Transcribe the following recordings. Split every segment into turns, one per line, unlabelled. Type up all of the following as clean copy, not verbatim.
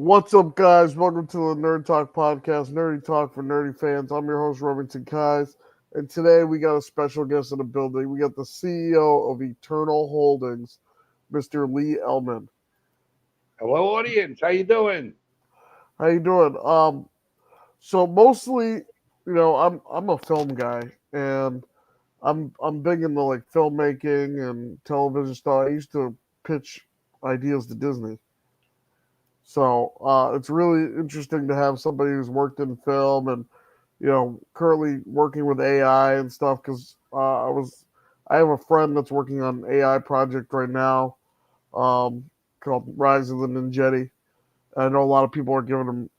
What's up, guys? Welcome to the Nerd Talk podcast, Nerdy Talk for Nerdy fans. I'm your host, Remington Kais, and today we got a special guest in the building. We got the CEO of Eternal Holdings, Mr. Lee Elman.
Hello, audience. How you doing?
How you doing? So mostly, I'm a film guy, and I'm big into like filmmaking and television stuff. I used to pitch ideas to Disney. So it's really interesting to have somebody who's worked in film and currently working with AI and stuff. Because I have a friend that's working on an AI project right now called Rise of the Ninjetti. I know a lot of people are giving him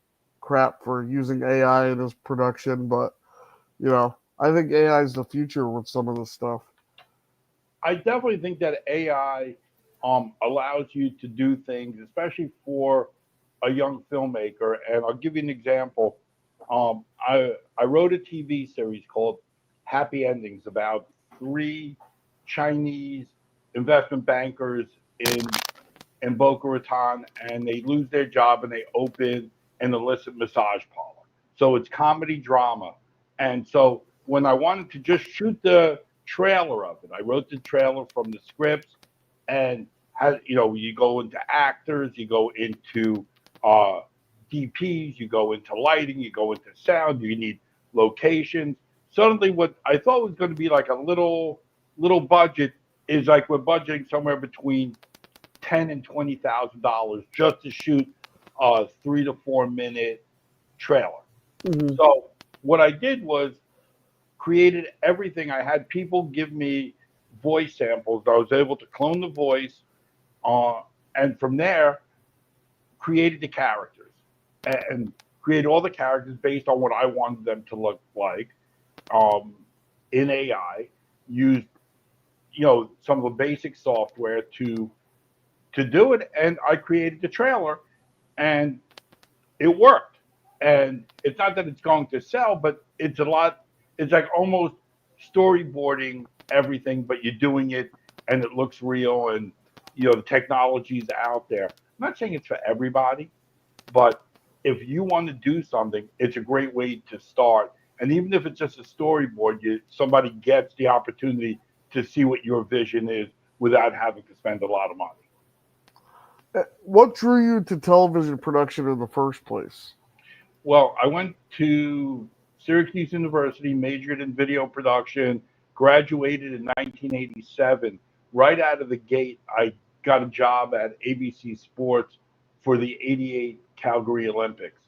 crap for using AI in his production, but I think AI is the future with some of this stuff.
I definitely think that AI allows you to do things, especially for a young filmmaker. And I'll give you an example. I wrote a TV series called Happy Endings about three Chinese investment bankers in Boca Raton, and they lose their job and they open an illicit massage parlor. So it's comedy drama. And so when I wanted to just shoot the trailer of it, I wrote the trailer from the scripts and had, you go into actors, you go into uh, DPs, you go into lighting, you go into sound, you need locations. Suddenly, what I thought was going to be like a little budget is like we're budgeting somewhere between $10,000 and $20,000 just to shoot a 3 to 4 minute trailer.
Mm-hmm.
So what I did was created everything. I had people give me voice samples. I was able to clone the voice, uh, and from there created the characters and create all the characters based on what I wanted them to look like. Um, in AI, used some of the basic software to do it, and I created the trailer, and it worked. And it's not that it's going to sell, but it's a lot. It's like almost storyboarding everything, but you're doing it, and it looks real, and the technology's out there. I'm not saying it's for everybody, but if you want to do something, it's a great way to start. And even if it's just a storyboard, somebody gets the opportunity to see what your vision is without having to spend a lot of money.
What drew you to television production in the first place?
Well, I went to Syracuse University, majored in video production, graduated in 1987. Right out of the gate, I got a job at ABC Sports for the '88 Calgary Olympics.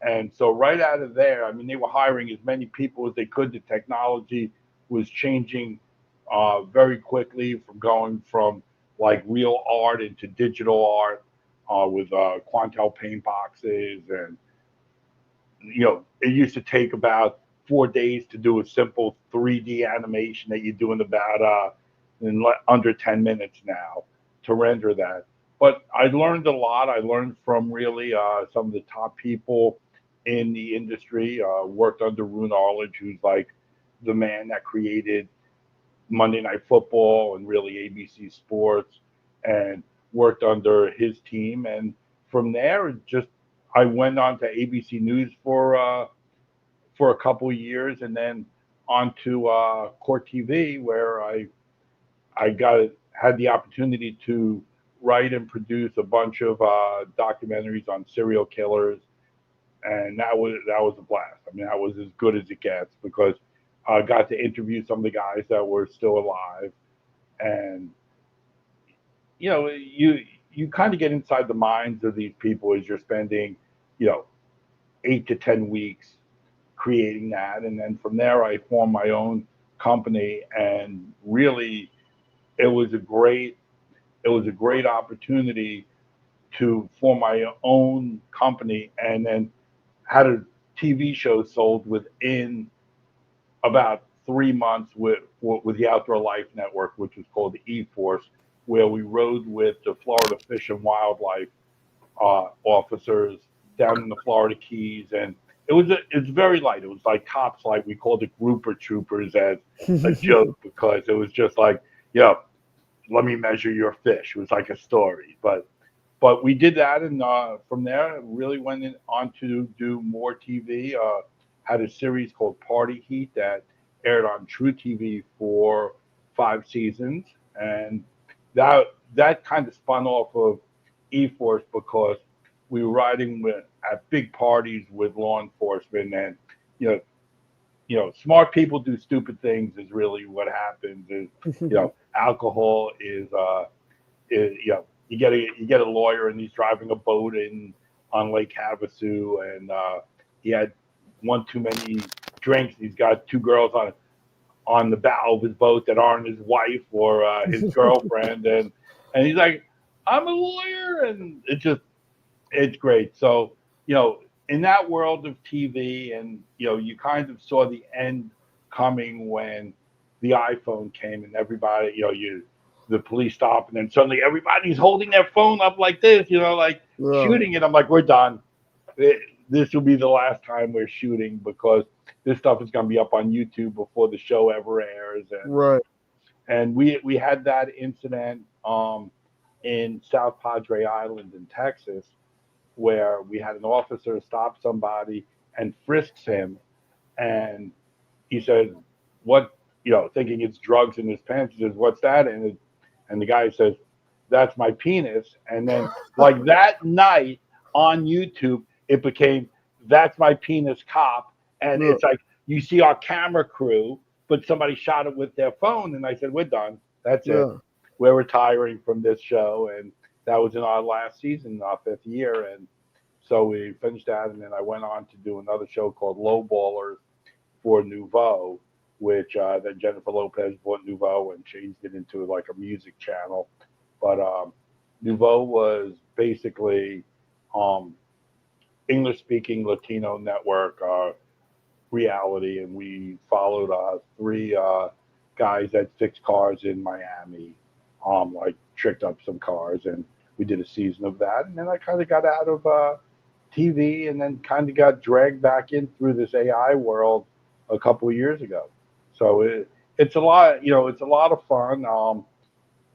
And so, right out of there, I mean, they were hiring as many people as they could. The technology was changing very quickly from going from like real art into digital art with Quantel paint boxes and it used to take about 4 days to do a simple 3D animation that you do in about under 10 minutes now to render that. But I learned a lot. I learned from really some of the top people in the industry. Worked under Rune Arledge, who's like the man that created Monday Night Football and really ABC Sports, and worked under his team. And from there, just I went on to ABC News for a couple of years, and then on to Court TV, where I had the opportunity to write and produce a bunch of documentaries on serial killers, and that was a blast. I mean, that was as good as it gets because I got to interview some of the guys that were still alive, and you kind of get inside the minds of these people as you're spending you know 8 to 10 weeks creating that, and then from there I formed my own company, and really it was a great opportunity to form my own company, and then had a TV show sold within about 3 months with the Outdoor Life Network, which was called the E-Force, where we rode with the Florida Fish and Wildlife officers down in the Florida Keys, and it's very light. It was like Cops Light. We called it Grouper Troopers as a joke because it was just like, let me measure your fish. It was like a story, but But we did that, and from there, really on to do more TV. Had a series called Party Heat that aired on True TV for 5 seasons, and that that kind of spun off of E-Force because we were riding at big parties with law enforcement, and you know, smart people do stupid things is really what happens. Is alcohol is you get a lawyer and he's driving a boat in on Lake Havasu, and he had one too many drinks. He's got two girls on the bow of his boat that aren't his wife or his girlfriend, and he's like, I'm a lawyer, and it's great. So in that world of TV, and you kind of saw the end coming when the iPhone came, and everybody, the police stop, and then suddenly everybody's holding their phone up like this, like shooting it. I'm like, we're done. This will be the last time we're shooting, because this stuff is going to be up on YouTube before the show ever airs. And we had that incident in South Padre Island in Texas, where we had an officer stop somebody and frisks him, and he said, "What?" Thinking it's drugs in his pants. He says, "What's that?" And the guy says, "That's my penis." And then, like that night on YouTube, it became "That's my penis, cop." And it's like you see our camera crew, but somebody shot it with their phone. And I said, "We're done. That's it. We're retiring from this show." And that was in our last season, our 5th year. And so we finished that, and then I went on to do another show called Lowballers for Nouveau, which then Jennifer Lopez bought Nouveau and changed it into like a music channel. But Nouveau was basically English-speaking Latino network reality, and we followed 3 guys that fixed cars in Miami, like tricked up some cars, and we did a season of that. And then I kind of got out of TV, and then kind of got dragged back in through this AI world a couple of years ago. So it's a lot, it's a lot of fun,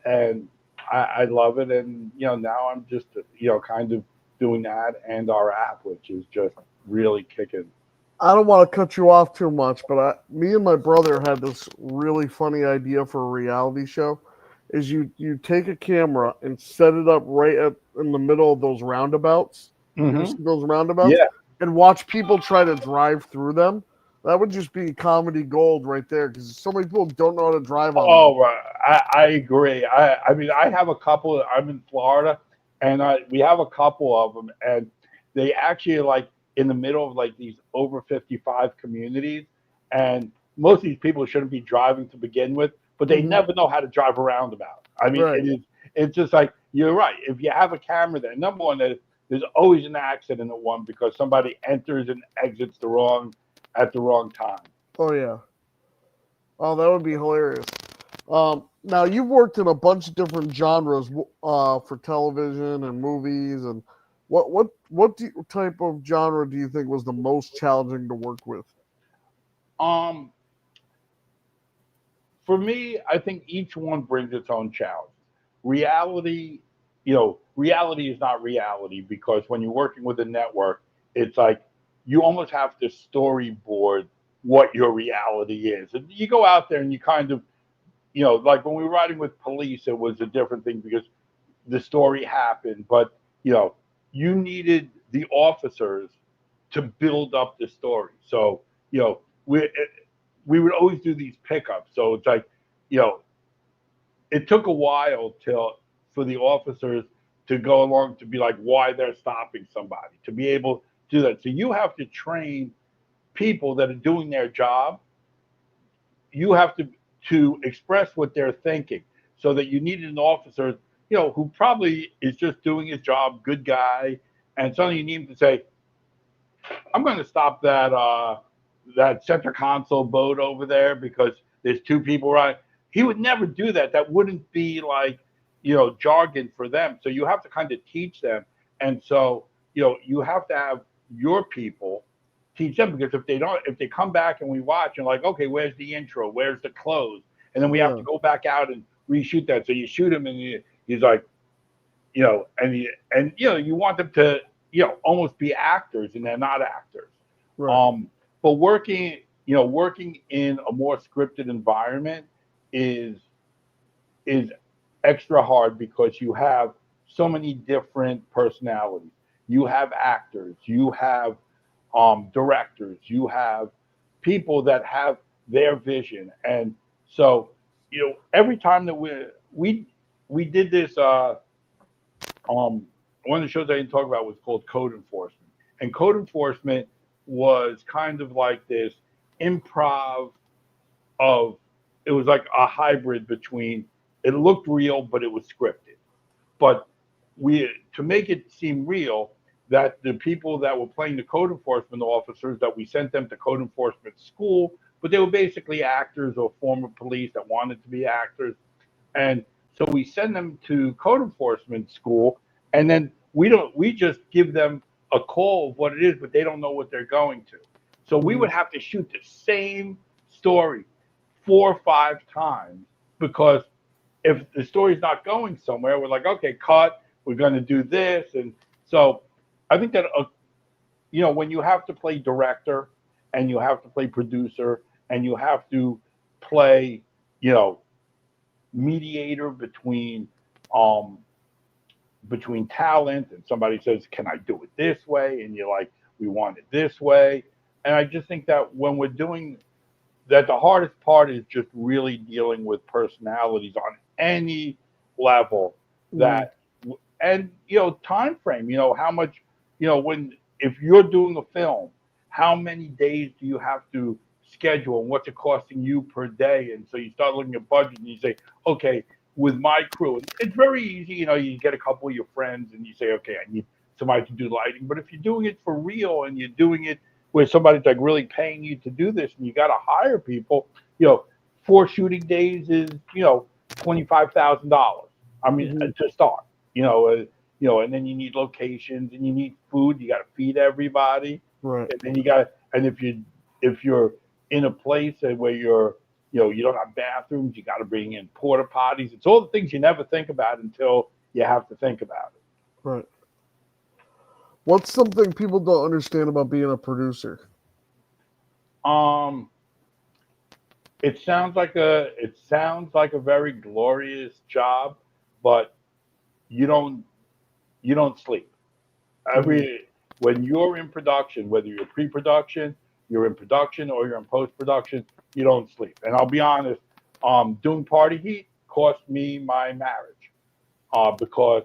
and I love it. And now I'm just kind of doing that and our app, which is just really kicking.
I don't want to cut you off too much, but me and my brother had this really funny idea for a reality show. Is you take a camera and set it up right in the middle of those roundabouts, those roundabouts, and watch people try to drive through them. That would just be comedy gold right there, because so many people don't know how to drive on them.
Oh, right. I agree. I mean, I have a couple. I'm in Florida, and we have a couple of them, and they actually are like in the middle of like these over 55 communities, and most of these people shouldn't be driving to begin with, but they never know how to drive a roundabout. I mean, it's just like, you're right. If you have a camera there, number one, there's always an accident at one because somebody enters and exits at the wrong time.
Oh yeah. Oh, that would be hilarious. Now you've worked in a bunch of different genres for television and movies, and what type of genre do you think was the most challenging to work with?
For me, I think each one brings its own challenge. Reality, reality is not reality, because when you're working with a network, it's like you almost have to storyboard what your reality is. And you go out there and you kind of, like when we were writing with Police, it was a different thing because the story happened, but you needed the officers to build up the story. So, we would always do these pickups. So it's like, it took a while for the officers to go along to be like why they're stopping somebody, to be able to do that. So you have to train people that are doing their job. You have to express what they're thinking, so that you need an officer, who probably is just doing his job, good guy, and suddenly you need him to say, I'm going to stop that center console boat over there because there's 2 people right. He would never do that. That wouldn't be like, jargon for them. So you have to kind of teach them. And so, you have to have your people teach them, because if they come back and we watch and like, okay, where's the intro? Where's the close? And then we have to go back out and reshoot that. So you shoot him and he's like, and you want them to almost be actors, and they're not actors.
Right.
But working in a more scripted environment is is extra hard because you have so many different personalities. You have actors, you have directors, you have people that have their vision, and so every time that we did this, one of the shows I didn't talk about was called Code Enforcement, and Code Enforcement was kind of like this improv of it was like a hybrid between it looked real but it was scripted. But we to make it seem real, that the people that were playing the code enforcement officers, that we sent them to code enforcement school, but they were basically actors or former police that wanted to be actors. And so we send them to code enforcement school, and then we just give them a call of what it is, but they don't know what they're going to. So we would have to shoot the same story 4 or 5 times, because if the story's not going somewhere, we're like, okay, cut, we're going to do this. And so I think that when you have to play director, and you have to play producer, and you have to play mediator between talent, and somebody says, can I do it this way, and you're like, we want it this way. And I just think that when we're doing that, the hardest part is just really dealing with personalities on any level. That and time frame, how much, when if you're doing a film, how many days do you have to schedule, and what's it costing you per day? And so you start looking at budget, and you say, okay, with my crew, it's very easy, you get a couple of your friends and you say, okay, I need somebody to do lighting. But if you're doing it for real, and you're doing it where somebody's like really paying you to do this, and you got to hire people, 4 shooting days is $25,000. I mean, to start, and then you need locations, and you need food. You got to feed everybody,
Right.
and then and if you're in a place where you don't have bathrooms, you got to bring in porta potties. It's all the things you never think about until you have to think about it.
Right. What's something people don't understand about being a producer?
It sounds like a very glorious job, but you don't sleep. When you're in production, whether you're pre-production, you're in production, or you're in post-production, you don't sleep. And I'll be honest, doing Party Heat cost me my marriage, because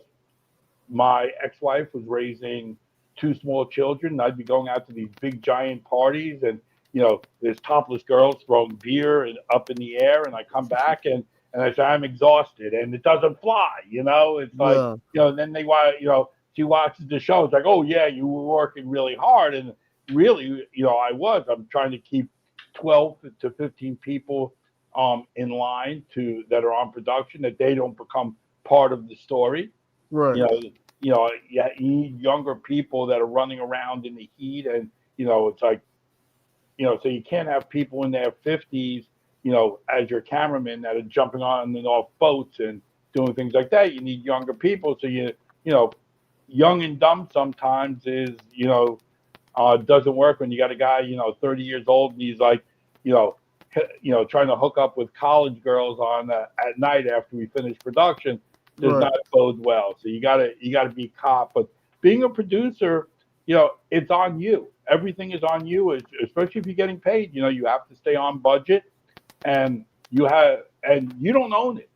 my ex-wife was raising 2 small children. I'd be going out to these big giant parties, and there's topless girls throwing beer and up in the air, and I come back and I say, I'm exhausted, and it doesn't fly. It's like, and then she watches the show. It's like, oh yeah, you were working really hard, and really, I was. I'm trying to keep 12 to 15 people in line that are on production, that they don't become part of the story.
Right.
You need younger people that are running around in the heat, and it's like, so you can't have people in their 50s, as your cameramen, that are jumping on and off boats and doing things like that. You need younger people. So young and dumb sometimes is doesn't work when you got a guy 30 years old, and he's like trying to hook up with college girls at night after we finish production. Does not bode well. So you gotta be cop. But being a producer, it's on you. Everything is on you, especially if you're getting paid. You have to stay on budget, and you don't own it.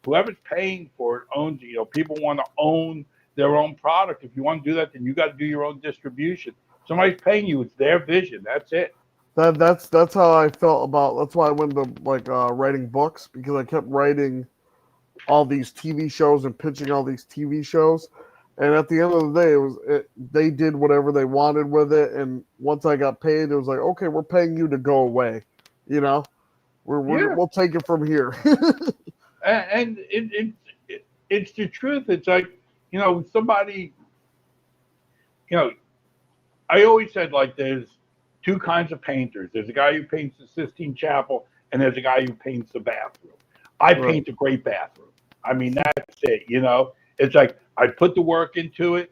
Whoever's paying for it owns it. People want to own their own product. If you want to do that, then you got to do your own distribution. Somebody's paying you. It's their vision. That's it.
That's how I felt about. That's why I went to writing books, because I kept writing all these TV shows and pitching all these TV shows, and at the end of the day, they did whatever they wanted with it. And once I got paid, it was like, okay, we're paying you to go away. We'll take it from here.
And it's the truth. It's like, somebody, I always said, like, there's 2 kinds of painters. There's a guy who paints the Sistine Chapel, and there's a guy who paints the bathroom. I paint a great bathroom. I mean, that's it. It's like I put the work into it,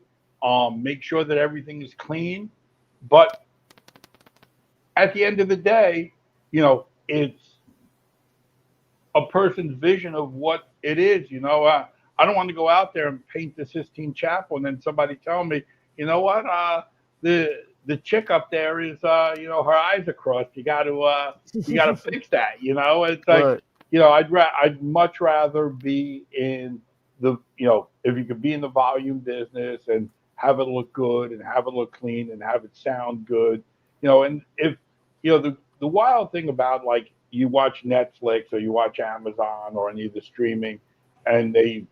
make sure that everything is clean, but at the end of the day, it's a person's vision of what it is. I don't want to go out there and paint the Sistine Chapel, and then somebody tell me, you know what, the chick up there is, her eyes are crossed. You got to fix that. It's like,
Right.
I'd much rather be in if you could be in the volume business and have it look good and have it look clean and have it sound good, and if the wild thing about, like, you watch Netflix or you watch Amazon or any of the streaming, and they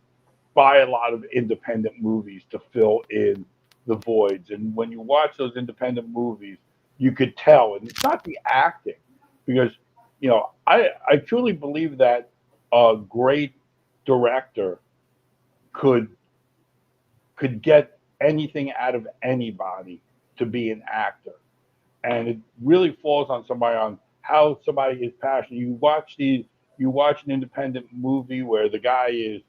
buy a lot of independent movies to fill in the voids. And when you watch those independent movies, you could tell, and it's not the acting, because I truly believe that a great director could get anything out of anybody to be an actor. And it really falls on somebody, on how somebody is passionate. You watch an independent movie where the guy is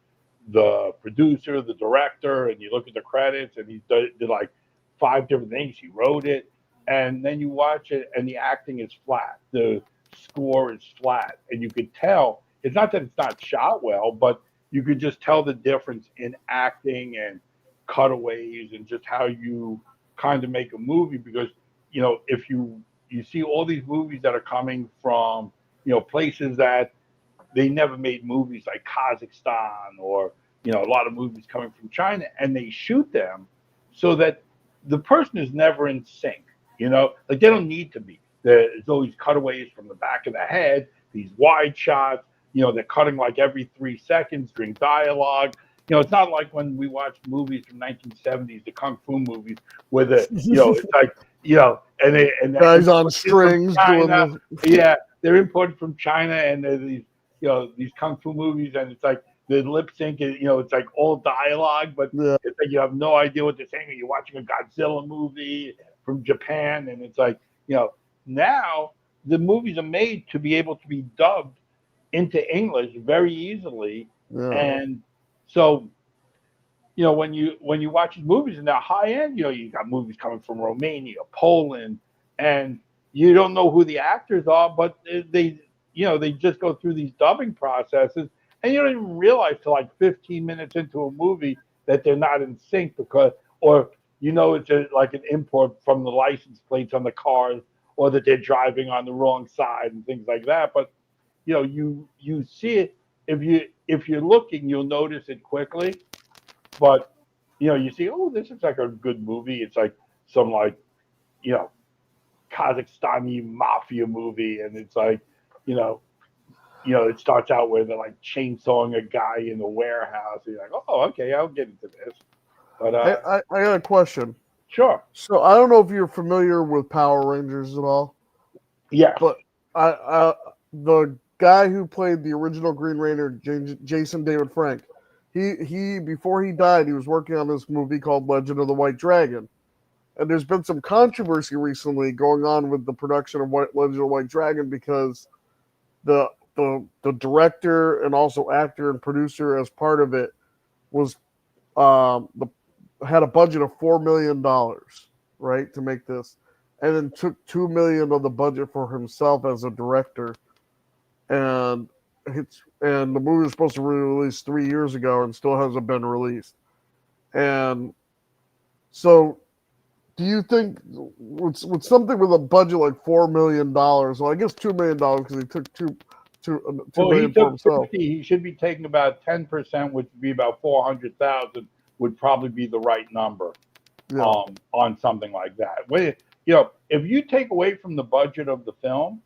the producer, the director, and you look at the credits, and he did like 5 different things. He wrote it, and then you watch it, and the acting is flat. The score is flat, and you could tell. It's not that it's not shot well, but you could just tell the difference in acting and cutaways and just how you kind of make a movie. Because if you see all these movies that are coming from places that they never made movies, like Kazakhstan, or a lot of movies coming from China, and they shoot them so that the person is never in sync. Like, they don't need to be. There's always cutaways from the back of the head, these wide shots. They're cutting like every 3 seconds during dialogue. It's not like when we watch movies from 1970s, the kung fu movies, where it's like, and
Guys on strings doing
China. Yeah, they're imported from China, and they're these kung fu movies, and it's like the lip sync is, it's like all dialogue, but
Yeah.
it's like you have no idea what they're saying. Or you're watching a Godzilla movie from Japan, and it's like, now the movies are made to be able to be dubbed into English very easily.
Yeah.
And so, when you watch these movies and they're high end, you got movies coming from Romania, Poland, and you don't know who the actors are, but they just go through these dubbing processes, and you don't even realize till like 15 minutes into a movie that they're not in sync, or it's like an import from the license plates on the cars, or that they're driving on the wrong side and things like that. But you see it, if you're looking, you'll notice it quickly. But you see, oh, this is like a good movie. It's like some, like, Kazakhstani mafia movie, and it's like, it starts out where they're like chainsawing a guy in the warehouse, and you're like, oh, okay, I'll get into this. But
I got a question.
Sure.
So I don't know if you're familiar with Power Rangers at all.
Yeah.
But the guy who played the original Green Ranger, Jason David Frank, he before he died, he was working on this movie called Legend of the White Dragon. And there's been some controversy recently going on with the production of Legend of the White Dragon, because the director and also actor and producer, as part of it, was had a budget of $4 million, right, to make this, and then took $2 million of the budget for himself as a director, and the movie was supposed to be released 3 years ago and still hasn't been released. And so, do you think with something with a budget like $4 million, well, I guess $2 million, because he took two million for himself.
50, he should be taking about 10%, which would be about 400,000, would probably be the right number.
Yeah.
On something like that. If you take away from the budget of the film's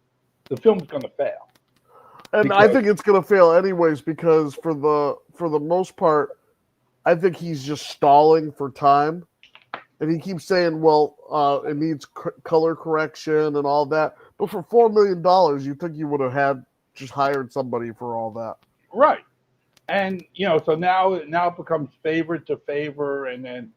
going to fail.
And I think it's going to fail anyways, because for the most part, I think he's just stalling for time. And he keeps saying, well, it needs color correction and all that. But for $4 million, you think you would have just hired somebody for all that.
Right. And, so now it becomes favor to favor. And then,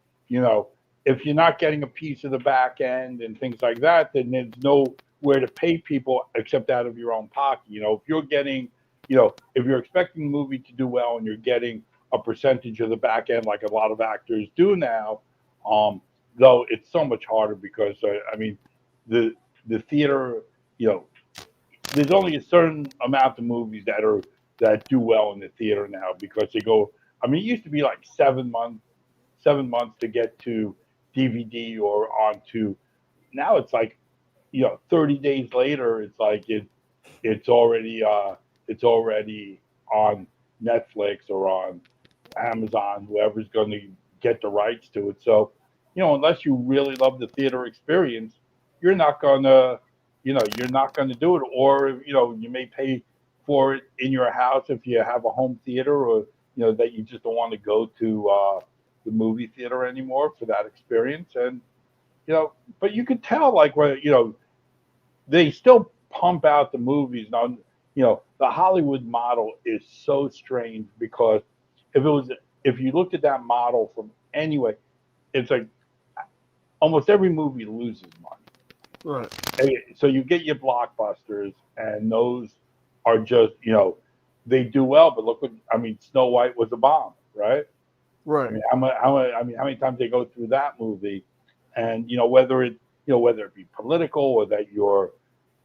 if you're not getting a piece of the back end and things like that, then there's nowhere to pay people except out of your own pocket. If you're getting, if you're expecting the movie to do well and you're getting a percentage of the back end like a lot of actors do now. Though it's so much harder because I mean, the theater, you know, there's only a certain amount of movies that do well in the theater now because they go. I mean, it used to be like 7 months to get to DVD or onto. Now it's like 30 days later. It's like it's already on Netflix or on Amazon. Whoever's going to get the rights to it. So unless you really love the theater experience, you're not gonna you're not going to do it, or you may pay for it in your house if you have a home theater, or that you just don't want to go to the movie theater anymore for that experience. And but you could tell like where they still pump out the movies now. The Hollywood model is so strange because if you looked at that model from anyway, it's like almost every movie loses money.
Right.
And so you get your blockbusters, and those are just they do well. But look what I mean. Snow White was a bomb, right?
Right.
I mean, how many times they go through that movie, and whether it be political or that your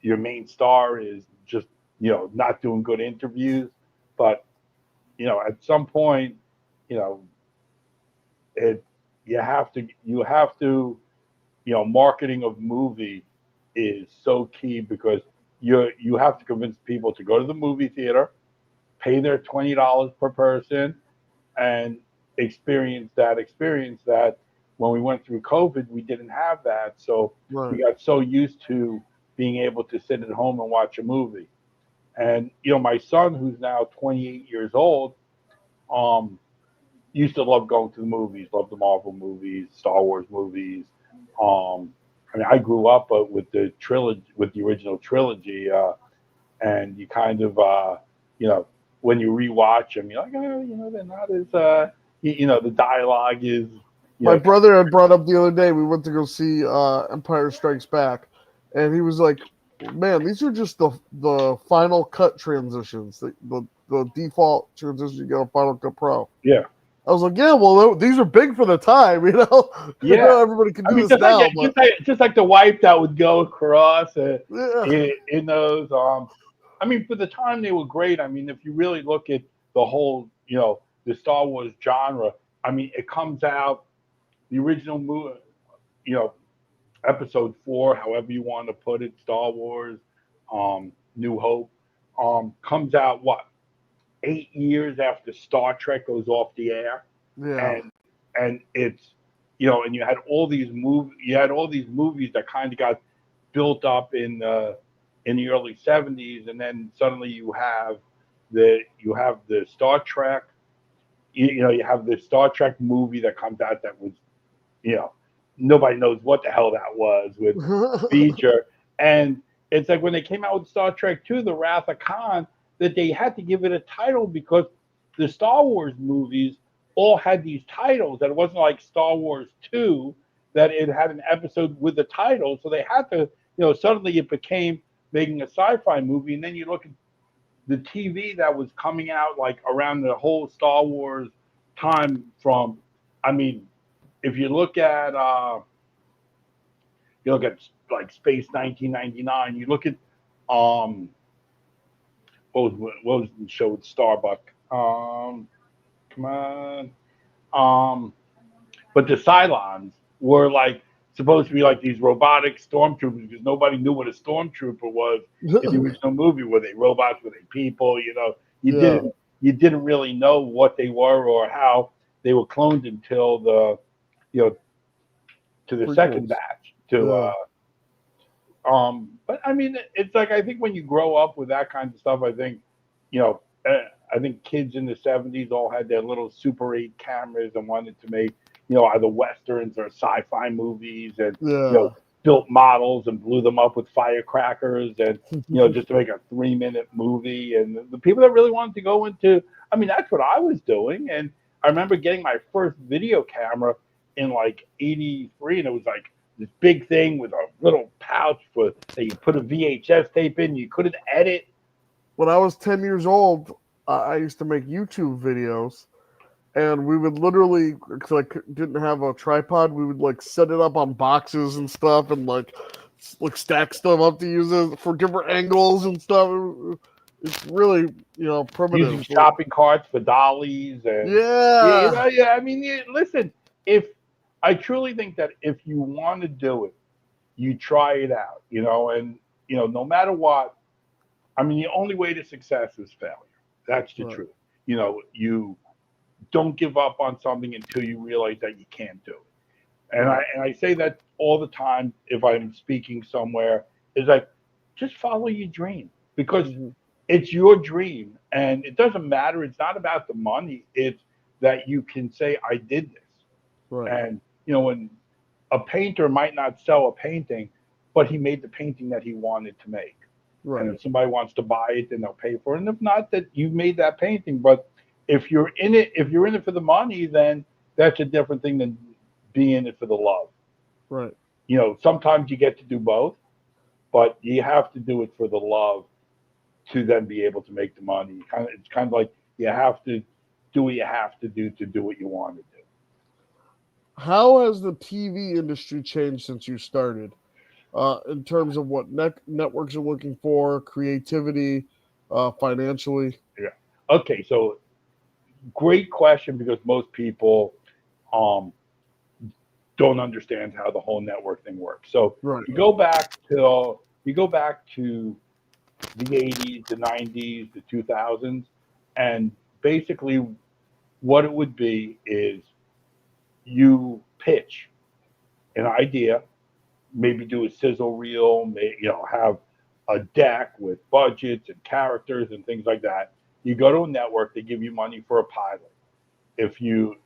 main star is just not doing good interviews, but at some point, it you have to marketing of movie is so key because you have to convince people to go to the movie theater, pay their $20 per person, and experience that when we went through COVID, we didn't have that. So we got so used to being able to sit at home and watch a movie. And my son, who's now 28 years old, used to love going to the movies, loved the Marvel movies, Star Wars movies. I mean, I grew up with the trilogy, with the original trilogy, and you kind of, when you rewatch them, you're like, they're not as, the dialogue is.
My brother had brought up the other day. We went to go see Empire Strikes Back, and he was like, "Man, these are just the final cut transitions, the default transition you get on Final Cut Pro."
Yeah.
I was like, "Yeah, well, these are big for the time,
Yeah.
everybody can do this
just
now."
Just like the wipe that would go across
Yeah.
in those. I mean, for the time they were great. I mean, if you really look at the whole, the Star Wars genre, I mean, it comes out the original movie, Episode 4, however you want to put it, Star Wars, New Hope, comes out 8 years after Star Trek goes off the air.
Yeah.
And it's and you had all these movies that kind of got built up in the early 70s, and then suddenly you have the Star Trek. You have the Star Trek movie that comes out that was nobody knows what the hell that was with feature. And it's like when they came out with Star Trek 2, The Wrath of Khan, that they had to give it a title because the Star Wars movies all had these titles, and it wasn't like Star Wars 2 that it had an episode with a title. So they had to, suddenly it became making a sci-fi movie. And then you look at the TV that was coming out like around the whole Star Wars time from, I mean, if you look at like Space 1999, you look at what was the show with Starbuck? Come on. But the Cylons were like supposed to be like these robotic stormtroopers because nobody knew what a stormtrooper was in the original movie. Were they robots? Were they people? You didn't really know what they were or how they were cloned until the to the second batch but I mean it's like I think when you grow up with that kind of stuff, I think I think kids in the 70s all had their little Super 8 cameras and wanted to make either westerns or sci-fi movies, and built models and blew them up with firecrackers, and just to make a 3-minute movie. And the people that really wanted to go into, I mean, that's what I was doing. And I remember getting my first video camera in like '83, and it was like this big thing with a little pouch that you put a VHS tape in. You couldn't edit.
When I was 10 years old, I used to make YouTube videos, and we would literally, because I didn't have a tripod, we would like set it up on boxes and stuff, and like stack stuff up to use it for different angles and stuff. It's really
Using
primitive.
shopping carts for dollies and
Yeah,
yeah. I mean, listen, if I truly think that if you want to do it, you try it out, and no matter what, I mean, the only way to success is failure. That's the
right,
truth. You don't give up on something until you realize that you can't do it. And
right.
I say that all the time if I'm speaking somewhere, is like, just follow your dream, because
Hmm.
it's your dream, and it doesn't matter. It's not about the money. It's that you can say, I did this.
Right,
And when a painter might not sell a painting, but he made the painting that he wanted to make. And
right,
if somebody wants to buy it, then they'll pay for it. And if not, that you made that painting. But if you're in it for the money, then that's a different thing than being in it for the love.
right.
Sometimes you get to do both, but you have to do it for the love to then be able to make the money. It's kind of like you have to do what you have to do what you want to do.
How has the TV industry changed since you started? In terms of what networks are looking for, creativity, financially.
Yeah. Okay, so great question, because most people um, don't understand how the whole network thing works. So
Right.
you go back to the 80s, the 90s, the 2000s, and basically what it would be is you pitch an idea, maybe do a sizzle reel, have a deck with budgets and characters and things like that. You go to a network, they give you money for a pilot if you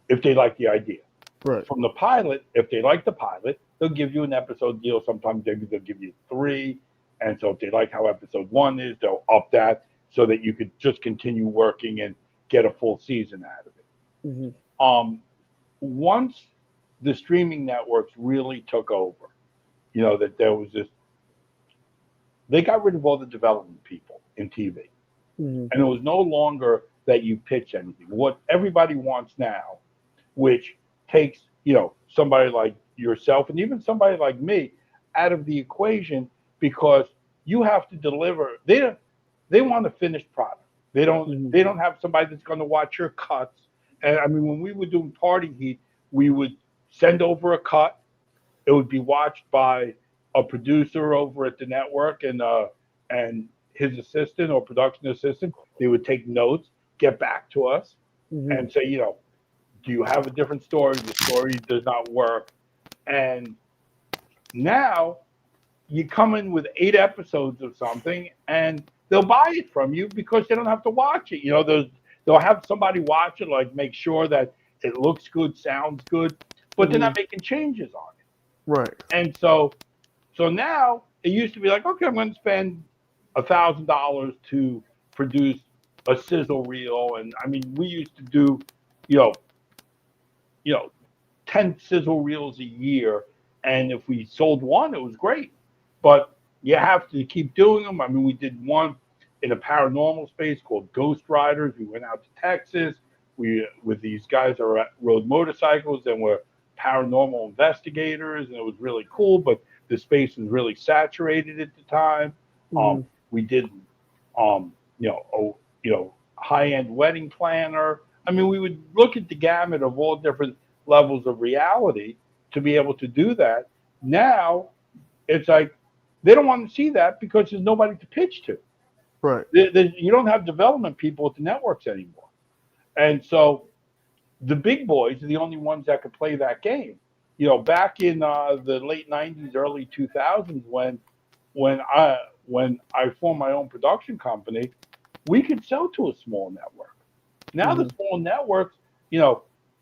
if they like the idea.
Right.
From the pilot, if they like the pilot, they'll give you an episode deal. Sometimes they'll give you three. And so if they like how episode one is, they'll up that so that you could just continue working and get a full season out of it.
Hmm.
Once the streaming networks really took over, that there was this, they got rid of all the development people in TV.
Hmm.
And it was no longer that you pitch anything. What everybody wants now, which takes, somebody like yourself and even somebody like me out of the equation, because you have to deliver. They want a finished product. They don't
Hmm.
they don't have somebody that's going to watch your cuts. And I mean, when we were doing Party Heat, we would send over a cut. It would be watched by a producer over at the network and his assistant or production assistant. They would take notes, get back to us,
Hmm.
and say, do you have a different story? The story does not work. And now you come in with 8 episodes of something, and they'll buy it from you because they don't have to watch it. They'll have somebody watch it, like make sure that it looks good, sounds good, but they're
Hmm.
not making changes on it.
Right.
And so now it used to be like, okay, I'm going to spend $1,000 to produce a sizzle reel, and I mean, we used to do, you know, you know, 10 sizzle reels a year, and if we sold one, it was great. But you have to keep doing them. I mean, we did one in a paranormal space called Ghost Riders. We went out to Texas. We with these guys that rode motorcycles and were paranormal investigators, and it was really cool. But the space was really saturated at the time.
Hmm.
We did, um, high-end wedding planner. I mean, we would look at the gamut of all different levels of reality to be able to do that. Now it's like they don't want to see that because there's nobody to pitch to.
Right.
You don't have development people at the networks anymore, and so the big boys are the only ones that could play that game. Back in the late '90s, early 2000s, when I formed my own production company, we could sell to a small network. Now the
Hmm.
small networks,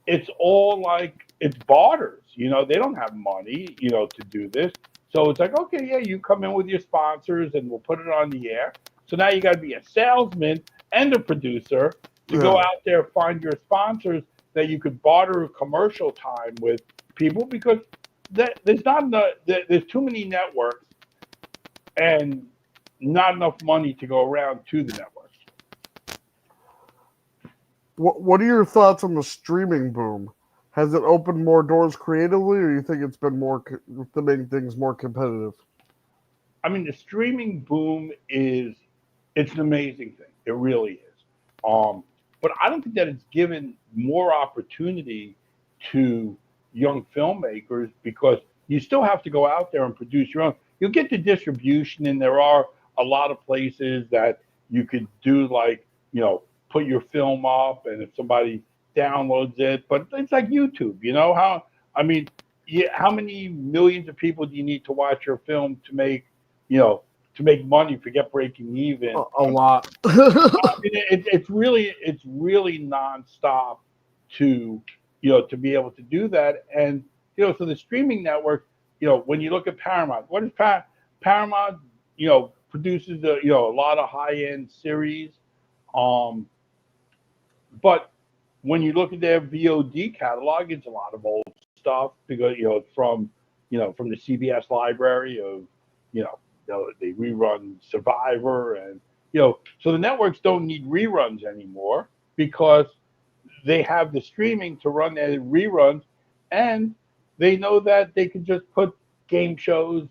it's all like it's barters. They don't have money, to do this. So it's like, okay, yeah, you come in with your sponsors and we'll put it on the air. So now you got to be a salesman and a producer to go
Yeah.
out there, find your sponsors that you could barter commercial time with people, because there's too many networks and not enough money to go around to the networks.
What are your thoughts on the streaming boom? Has it opened more doors creatively, or you think it's been more to make things more competitive?
I mean, the streaming boom it's an amazing thing. It really is. Um, but I don't think that it's given more opportunity to young filmmakers because you still have to go out there and produce your own. You'll get the distribution, and there are a lot of places that you could do like, put your film up, and if somebody downloads it, but it's like YouTube, how, I mean, yeah, how many millions of people do you need to watch your film to make, you know, to make money, forget breaking even.
A lot.
It's really nonstop to to be able to do that. And so the streaming network, when you look at Paramount, what is Paramount? Produces a lot of high end series, um, but when you look at their VOD catalog, it's a lot of old stuff because from the CBS library of you know, they rerun Survivor, and so the networks don't need reruns anymore because they have the streaming to run their reruns, and they know that they can just put game shows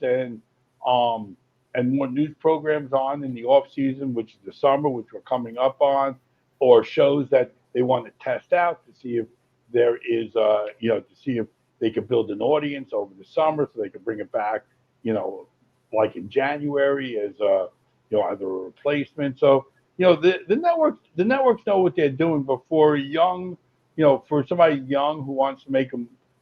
um and more news programs on in the off season, which is the summer, which we're coming up on, or shows that they want to test out to see if there is to see if they can build an audience over the summer so they can bring it back, you know, like in January as either a replacement. So the networks know what they're doing. But for for somebody young who wants to make a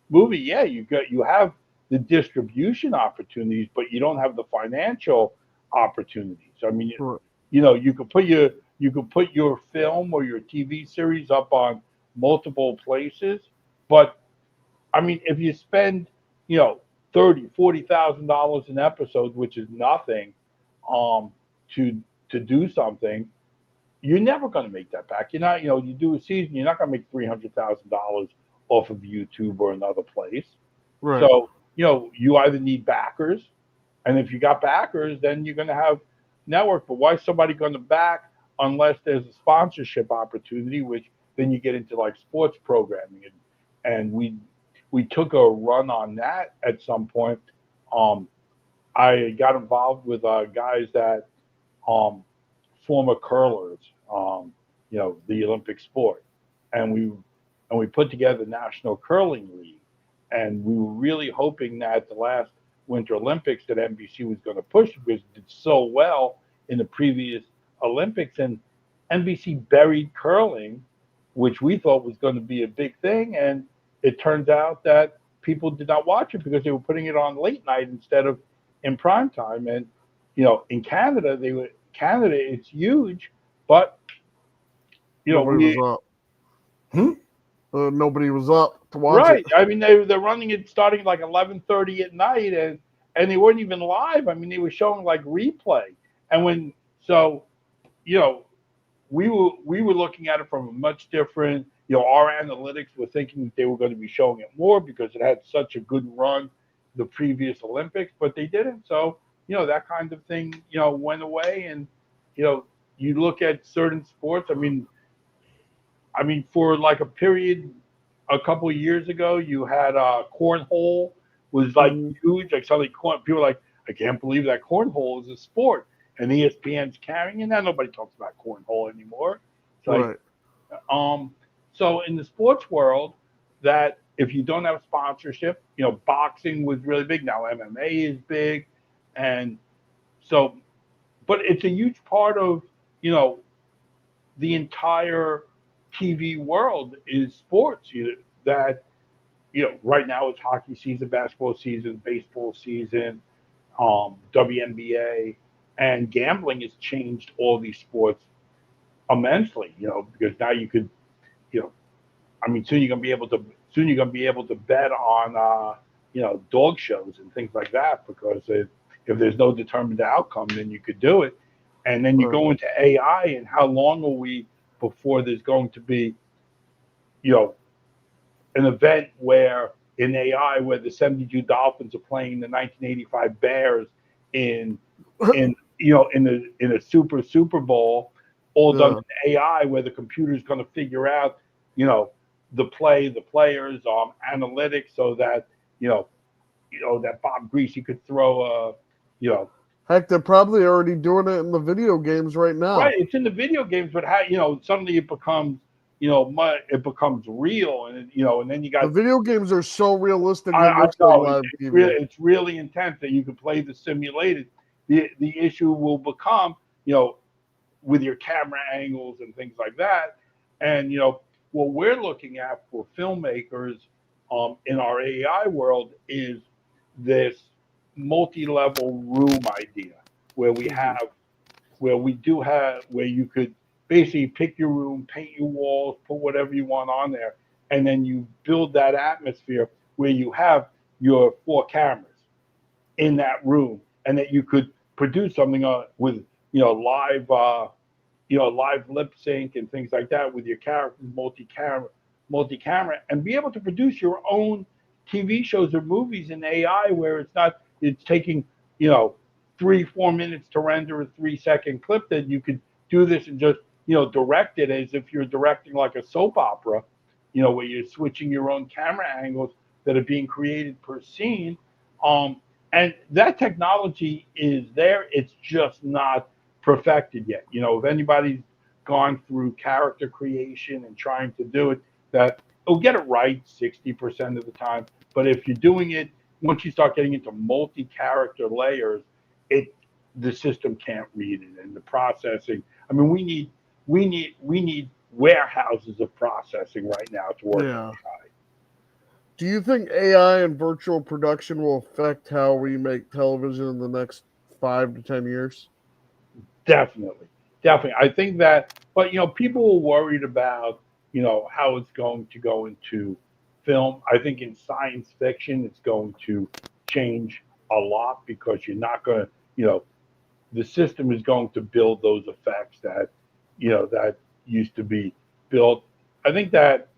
movie, yeah, you have the distribution opportunities, but you don't have the financial opportunities. I mean,
Right.
you could put your film or your TV series up on multiple places, but I mean, if you spend, you know, $30,000, $40,000 an episode, which is nothing, um, to do something, you're never going to make that back. You're not, you do a season, you're not going to make $300,000 off of YouTube or another place.
Right.
So, you either need backers, and if you got backers, then you're going to have network. But why is somebody going to back unless there's a sponsorship opportunity, which then you get into like sports programming, and we took a run on that at some point. Um, I got involved with guys that um, former curlers, the Olympic sport, and we put together the National Curling League, and we were really hoping that the last Winter Olympics that NBC was going to push because it did so well in the previous Olympics, and NBC buried curling, which we thought was going to be a big thing, and it turns out that people did not watch it because they were putting it on late night instead of in prime time. And in Canada, it's huge, but
Nobody was
we
up.
hmm?
Nobody was up to watch it.
Right. I mean, they're running it starting like 11:30 at night, and they weren't even live. I mean, they were showing like replay, and you know we were looking at it from a much different. Our analytics were thinking that they were going to be showing it more because it had such a good run the previous Olympics, but they didn't. So that kind of thing went away, and you know you look at certain sports. I mean, for like a period, a couple of years ago, you had cornhole was like
Mhm.
huge. Like suddenly, people were like, I can't believe that cornhole is a sport, and ESPN's carrying it. Now nobody talks about cornhole anymore. It's like,
Right.
um, so in the sports world, that if you don't have sponsorship, boxing was really big. Now MMA is big, and so, but it's a huge part of you know the entire TV world is sports. That right now it's hockey season, basketball season, baseball season, WNBA, and gambling has changed all these sports immensely. Because now you could, you know, soon you're gonna be able to bet on dog shows and things like that because if there's no determined outcome, then you could do it. And then you
Right.
go into AI, and how long are we before there's going to be you know an event where in AI where the 72 Dolphins are playing the 1985 Bears in in a Super Bowl, all done
Yeah.
in AI, where the computer is going to figure out, you know, the players, analytics, so that that Bob Greasy could throw a, you know,
Heck, they're probably already doing it in the video games right
right.
now.
It's in the video games, but how suddenly it becomes it becomes real, and and then you
The
got
video games are so realistic
I,
it
I
looks like
know
live TV.
it's really intense that you can play the simulated. The issue will become with your camera angles and things like that, and what we're looking at for filmmakers in our AI world is this multi-level room idea where we
Mhm.
have where you could basically pick your room, paint your walls, put whatever you want on there, and then you build that atmosphere where you have your four cameras in that room, and that you could produce something with live live lip sync and things like that with your characters, multi-camera, and be able to produce your own TV shows or movies in AI, where it's taking you know 3-4 minutes to render a 3-second clip. That you could do this and just direct it as if you're directing like a soap opera, where you're switching your own camera angles that are being created per scene. um and that technology is there, it's just not perfected yet. If anybody's gone through character creation and trying to do it, that it'll get it right 60% of the time. But if you're doing it, once you start getting into multi-character layers, it the system can't read it, and the processing. I mean, we need warehouses of processing right now to work on
Yeah.
AI.
Do you think AI and virtual production will affect how we make television in the next 5 to 10 years?
Definitely, definitely. I think that, but people are worried about how it's going to go into film. I think in science fiction, it's going to change a lot, because you're not going to, the system is going to build those effects that used to be built. I think that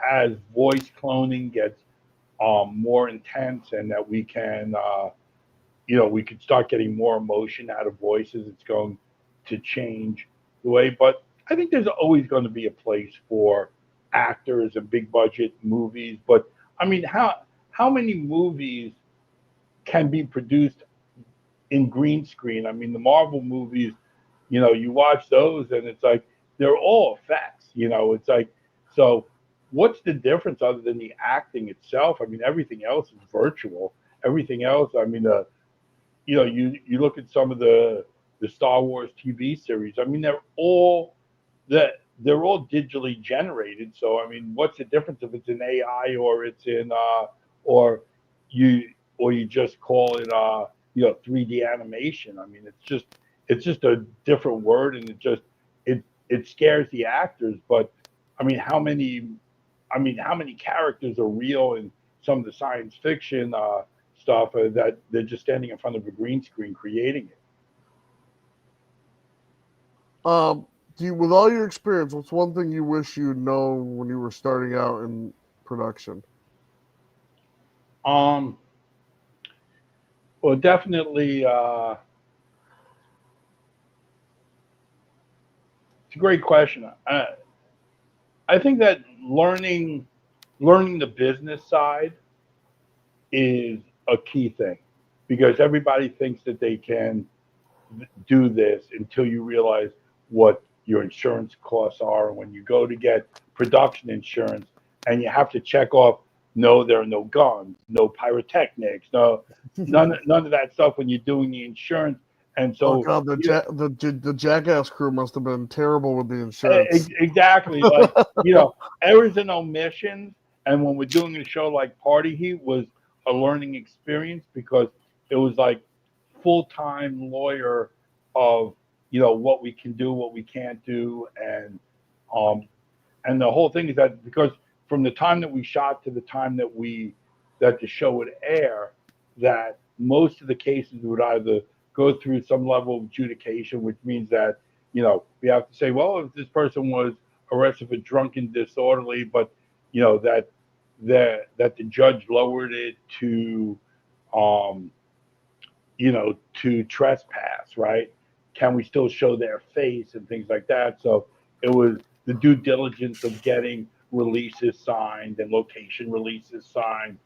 as voice cloning gets more intense, and that we could start getting more emotion out of voices, it's going to change the way. But I think there's always going to be a place for actors and big budget movies. But I mean, how many movies can be produced in green screen? I mean, the Marvel movies, you watch those and it's like they're all effects. It's like, so what's the difference other than the acting itself? I mean, everything else is virtual. Everything else, I mean, you look at some of the Star Wars TV series. I mean, they're all digitally generated. So I mean, what's the difference if it's in AI or it's in or you you just call it 3D animation? I mean, it's just a different word, and it scares the actors. But I mean, how many characters are real in some of the science fiction stuff that they're just standing in front of a green screen creating it?
Um, with all your experience, what's one thing you wish you'd known when you were starting out in production?
Um, well, definitely, it's a great question. I think that learning the business side is a key thing, because everybody thinks that they can do this until you realize what your insurance costs are. And when you go to get production insurance, and you have to check off, no, there are no guns, no pyrotechnics, none of that stuff when you're doing the insurance. And
Oh
so
god, the Jackass crew must have been terrible with the insurance.
exactly, like errors and omissions. And when we're doing a show like Party Heat was a learning experience, because it was like full-time lawyer of what we can do, what we can't do. Um and the whole thing is that, because from the time that we shot to the time that the show would air, that most of the cases would either go through some level of adjudication, which means that we have to say, well, if this person was arrested for drunken disorderly, but that the judge lowered it to um, to trespass, right? can we still show their face and things like that. So it was the due diligence of getting releases signed and location releases signed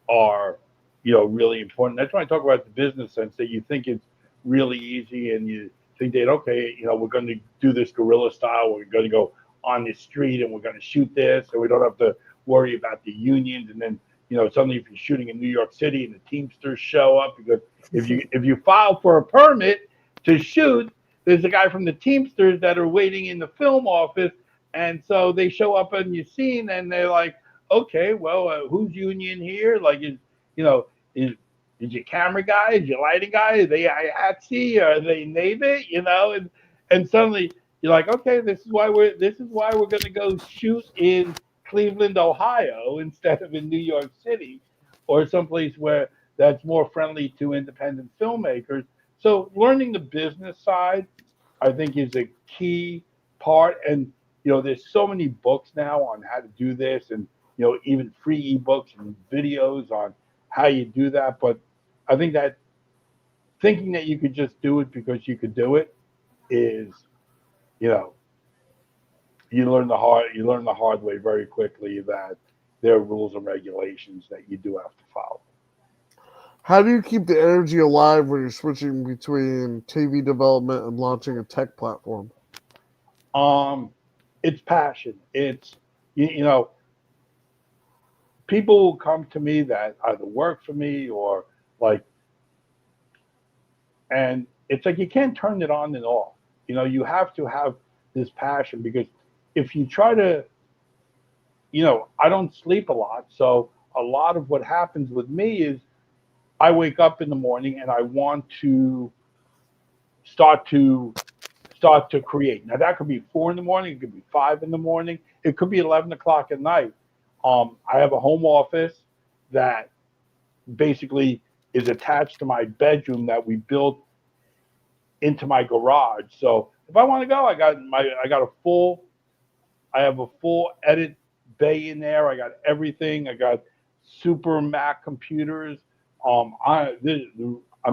are, really important. That's why I talk about the business sense, that you think it's really easy and you think that, okay, we're going to do this guerrilla style. We're going to go on the street and we're going to shoot this, and we don't have to worry about the unions. And then, suddenly if you're shooting in New York City and the Teamsters show up, because if you file for a permit to shoot, there's a guy from the Teamsters that are waiting in the film office, and so they show up on your scene and they're like, okay, well, who's union here? Like, is your camera guy? Is your lighting guy? Are they IATSE? Are they Navy? And suddenly you're like, okay, this is why we're going to go shoot in Cleveland, Ohio, instead of in New York City, or someplace where that's more friendly to independent filmmakers. So learning the business side, I think, is a key part. And there's so many books now on how to do this, and even free ebooks and videos on how you do that. But I think that thinking that you could just do it because you could do it is, you learn the hard way very quickly that there are rules and regulations that you do have to follow.
How do you keep the energy alive when you're switching between TV development and launching a tech platform?
It's passion. It's people will come to me that either work for me or like, and it's like you can't turn it on and off. You have to have this passion, because if you try to, I don't sleep a lot, so a lot of what happens with me is I wake up in the morning and I want to start to create. Now that could be 4 in the morning, it could be 5 in the morning, it could be 11 o'clock at night. I have a home office that basically is attached to my bedroom that we built into my garage. So if I want to go, I have a full edit bay in there. I got everything. I got super Mac computers. I'm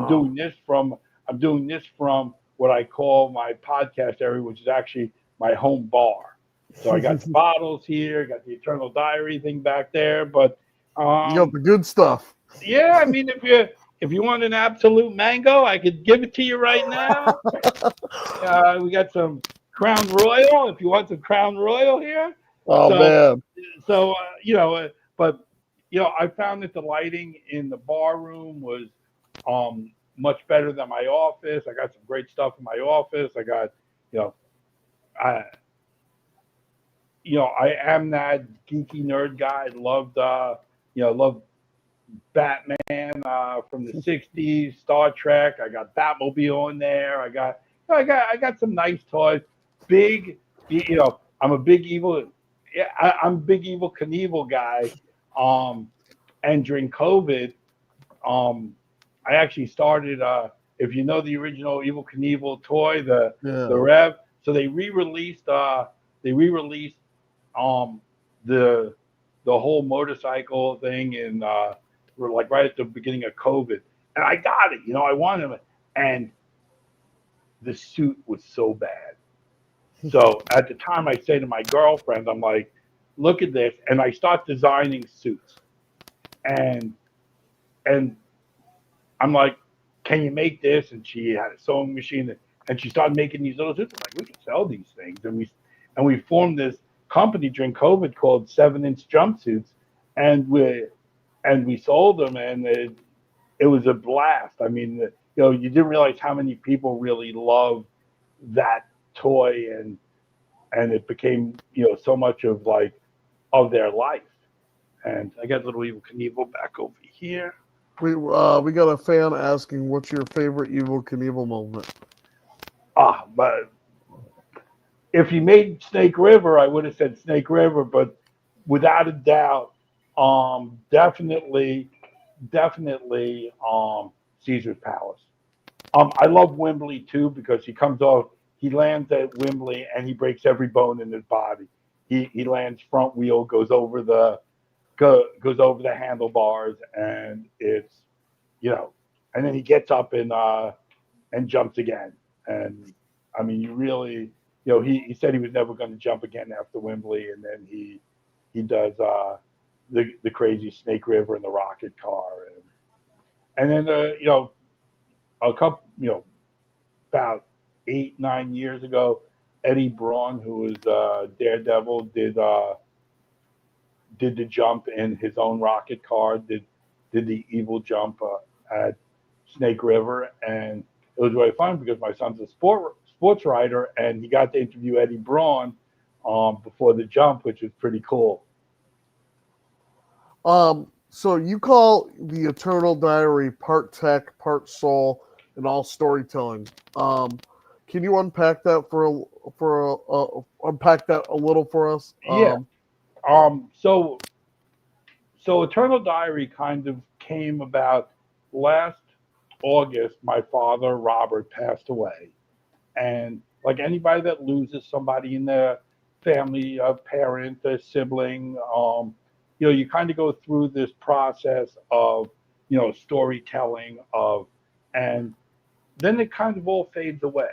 doing this from what I call my podcast area, which is actually my home bar. So I got the bottles here, got the Eternal Diary thing back there, but
you got the good stuff.
Yeah, I mean, if you want an absolute mango, I could give it to you right now. We got some Crown Royal. If you want some Crown Royal here.
Oh man.
So but I found that the lighting in the bar room was much better than my office. I got some great stuff in my office. I got I am that geeky nerd guy. Loved Batman from the '60s, Star Trek. I got Batmobile in there. I got some nice toys. Big, I'm a big evil. Yeah, I'm a big Evil Knievel guy. And during COVID, I actually started. If you know the original Evil Knievel toy, the Rev. So they re-released. The whole motorcycle thing in like right at the beginning of COVID, and I got it. I wanted it, and the suit was so bad. So at the time, I say to my girlfriend, I'm like, "Look at this," and I start designing suits, and I'm like, "Can you make this?" And she had a sewing machine, and she started making these little suits. I'm like, "We can sell these things," and we formed this company during COVID called 7-inch Jumpsuits, and we sold them, and it was a blast. I mean, you didn't realize how many people really love that toy, and it became so much of their life. And I got a little Evil Knievel back over here.
We got a fan asking, what's your favorite Evil Knievel moment?
But if he made Snake River, I would have said Snake River, but without a doubt, definitely, Caesar's Palace. I love Wembley too, because he lands at Wembley and he breaks every bone in his body. He lands front wheel, goes over the handlebars, and it's and then he gets up and jumps again. And I mean, you really, he said he was never going to jump again after Wembley, and then he does the crazy Snake River and the rocket car, and then a couple, about 8-9 years ago, Eddie Braun, who was Daredevil, did the jump in his own rocket car, did the evil jump at Snake River, and it was really fun because my son's a sports writer, and he got to interview Eddie Braun before the jump, which was pretty cool.
So you call the Eternal Diary part tech, part soul, and all storytelling. Can you unpack that unpack that a little for us?
Yeah. So Eternal Diary kind of came about last August. My father, Robert, passed away. And like anybody that loses somebody in their family, a parent, a sibling, you kind of go through this process of, storytelling and then it kind of all fades away.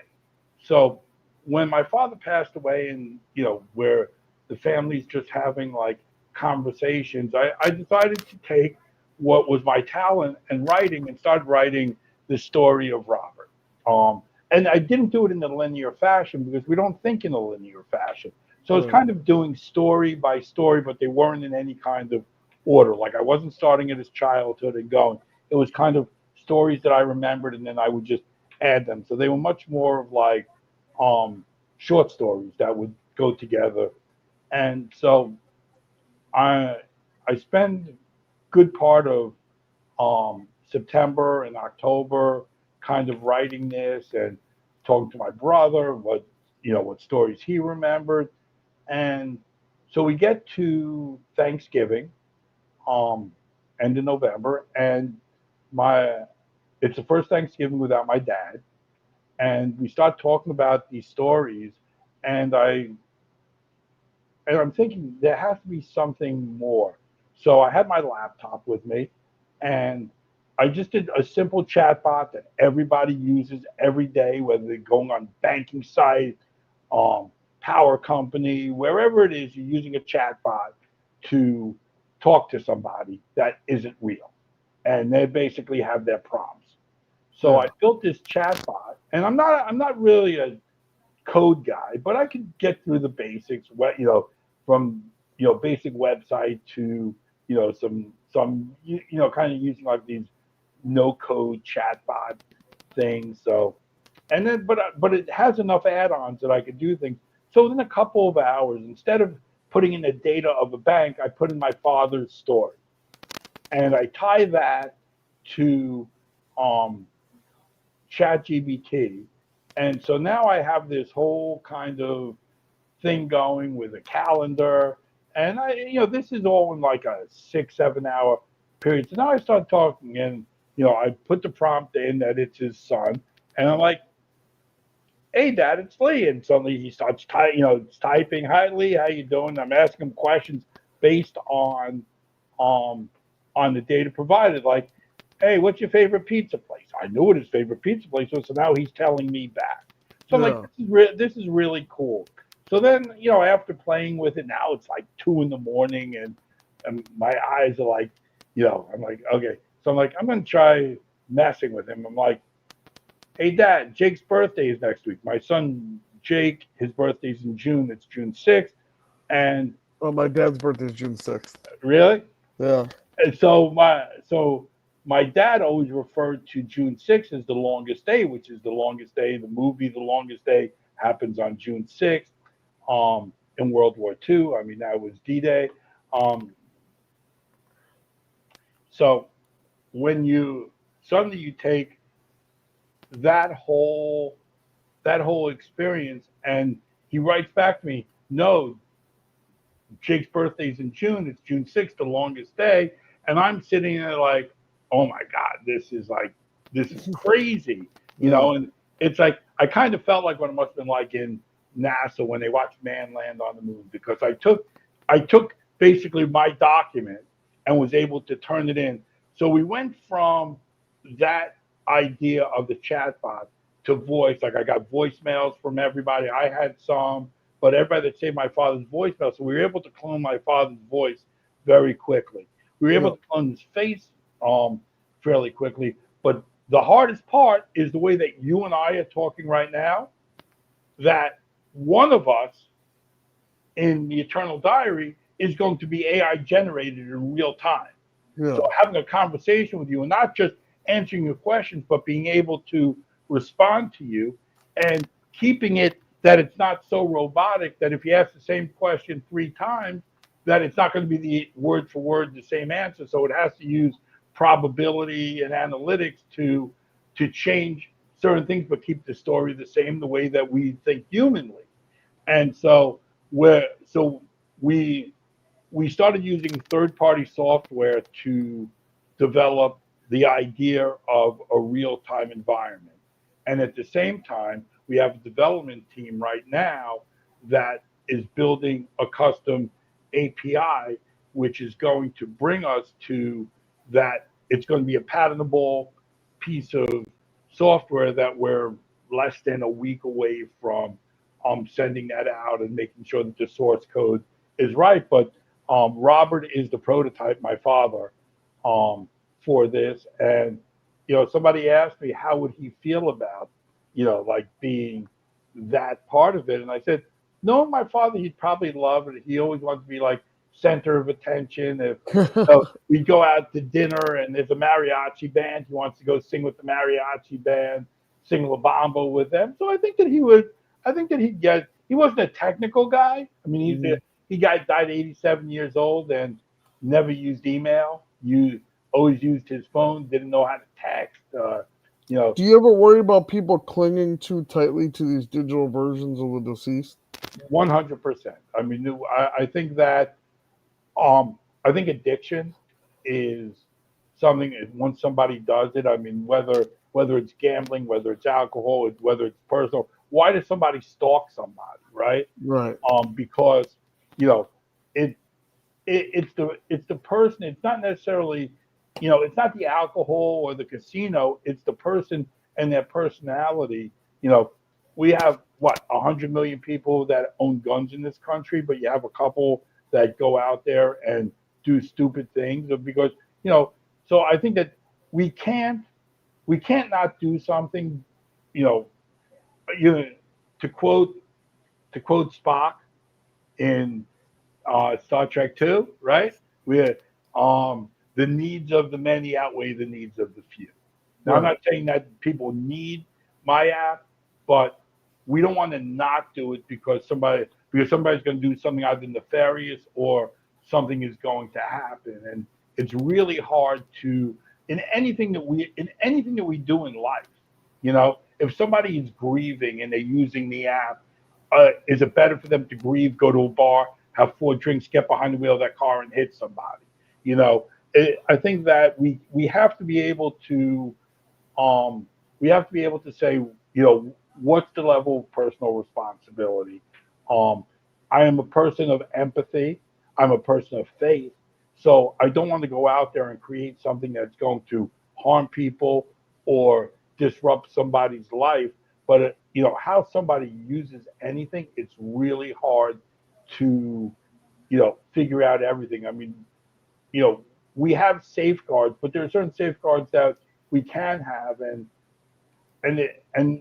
So when my father passed away and, where the family's just having like conversations, I decided to take what was my talent and writing and start writing the story of Robert. And I didn't do it in the linear fashion because we don't think in a linear fashion. So it's kind of doing story by story, but they weren't in any kind of order. Like I wasn't starting at his childhood and going. It was kind of stories that I remembered, and then I would just add them. So they were much more of like short stories that would go together. And so I spend good part of September and October kind of writing this and talking to my brother what stories he remembered. And so we get to Thanksgiving, end of November, and it's the first Thanksgiving without my dad. And we start talking about these stories, and I'm thinking there has to be something more. So I had my laptop with me, and I just did a simple chat bot that everybody uses every day, whether they're going on banking site, power company, wherever it is, you're using a chat bot to talk to somebody that isn't real. And they basically have their prompts. So I built this chat bot, and I'm not really a code guy, but I could get through the basics, from basic website to some kind of using like these no code chatbot things. So and then but it has enough add-ons that I could do things. So within a couple of hours, instead of putting in the data of a bank, I put in my father's story, and I tie that to ChatGPT, and so now I have this whole kind of thing going with a calendar, and this is all in like a 6-7 hour period. So now I start talking, and I put the prompt in that it's his son, and I'm like, "Hey, Dad, it's Lee," and suddenly he starts typing, "Hi, Lee, how you doing?" I'm asking him questions based um on the data provided, like, "Hey, what's your favorite pizza place?" I knew what his favorite pizza place was, so now he's telling me back. So I'm like, this is really cool. So then, after playing with it, now it's like 2 in the morning, and my eyes are like, I'm like, okay. So I'm like, I'm gonna try messing with him. I'm like, "Hey, Dad, Jake's birthday is next week. My son Jake, his birthday's in June. It's June 6th, and
my dad's birthday is June 6th.
really,
Yeah.
And so my dad always referred to June 6th as the longest day, which is the longest day. The movie, The Longest Day, happens on June 6th. In World War II, I mean that was D-Day. Um, so when you suddenly you take that whole experience, and he writes back to me, "No, Jake's birthday's in June. It's June 6th, the longest day." And I'm sitting there like, "Oh my God, this is crazy," And it's like I kind of felt like what it must have been like in NASA when they watched man land on the moon, because I took basically my document and was able to turn it in. So we went from that idea of the chatbot to voice. Like I got voicemails from everybody. I had some, but everybody that saved my father's voicemail. So we were able to clone my father's voice very quickly. We were able
Yeah.
to clone his face fairly quickly. But the hardest part is the way that you and I are talking right now, that one of us in the Eternal Diary is going to be AI generated in real time.
Yeah.
So having a conversation with you and not just answering your questions, but being able to respond to you and keeping it that it's not so robotic that if you ask the same question 3 times, that it's not going to be the word for word the same answer. So it has to use probability and analytics to change certain things, but keep the story the same, the way that we think humanly. And so we we started using third-party software to develop the idea of a real-time environment. And at the same time, we have a development team right now that is building a custom API, which is going to bring us to that. It's going to be a patentable piece of software that we're less than a week away from sending that out and making sure that the source code is right. But Robert is the prototype, my father, for this. And, somebody asked me, how would he feel about, like being that part of it? And I said, no, my father, he'd probably love it. He always wanted to be like center of attention. If we go out to dinner and there's a mariachi band, he wants to go sing with the mariachi band, sing La Bamba with them. So I think that he wasn't a technical guy. I mean, he died 87 years old and never used email. You always used his phone, didn't know how to text.
Do you ever worry about people clinging too tightly to these digital versions of the deceased?
100%. I mean, I think that I think addiction is something. Once somebody does it, I mean, whether it's gambling, whether it's alcohol, whether it's personal. Why does somebody stalk somebody, right?
Right.
Because you know it, it's the person. It's not necessarily, it's not the alcohol or the casino. It's the person and their personality. We have what 100 million people that own guns in this country, but you have a couple that go out there and do stupid things because you know. So I think that we can't we can't not do something. You know, you know, to quote Spock in Star Trek Two, right? We the needs of the many outweigh the needs of the few. Now, I'm
Right.
not saying that people need my app, but we don't want to not do it because somebody's going to do something either nefarious or something is going to happen, and it's really hard to in anything that we do in life. If somebody is grieving and they're using the app, is it better for them to grieve, go to a bar, have 4 drinks, get behind the wheel of that car and hit somebody? I think that we have to be able to say, what's the level of personal responsibility? Um, I am a person of empathy. I'm a person of faith. So I don't want to go out there and create something that's going to harm people or disrupt somebody's life. But how somebody uses anything, it's really hard to figure out everything. I mean, you know, we have safeguards, but there are certain safeguards that we can have, and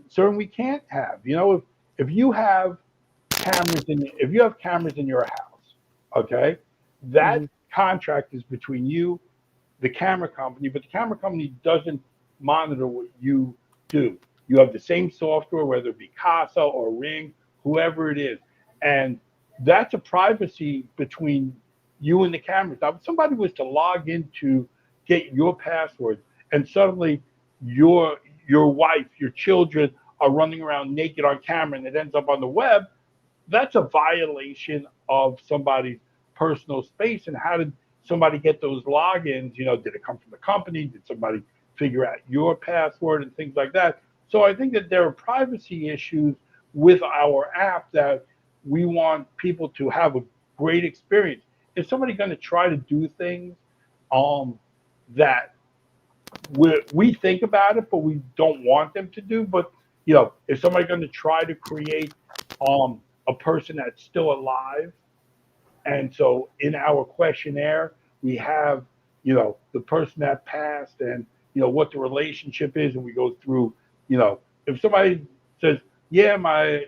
certain we can't have. If you have cameras in your house, okay, that
Hmm.
contract is between you, the camera company, but the camera company doesn't monitor what you do. You have the same software, whether it be Casa or Ring, whoever it is, and that's a privacy between you and the cameras. Now, if somebody was to log in to get your password, and suddenly your your wife, your children are running around naked on camera, and it ends up on the web, that's a violation of somebody's personal space. And how did somebody get those logins? Did it come from the company? Did somebody figure out your password and things like that? So I think that there are privacy issues with our app that we want people to have a great experience. Is somebody going to try to do things that we think about it, but we don't want them to do? But is somebody going to try to create a person that's still alive? And so in our questionnaire, we have, the person that passed and, what the relationship is. And we go through, if somebody says, yeah, my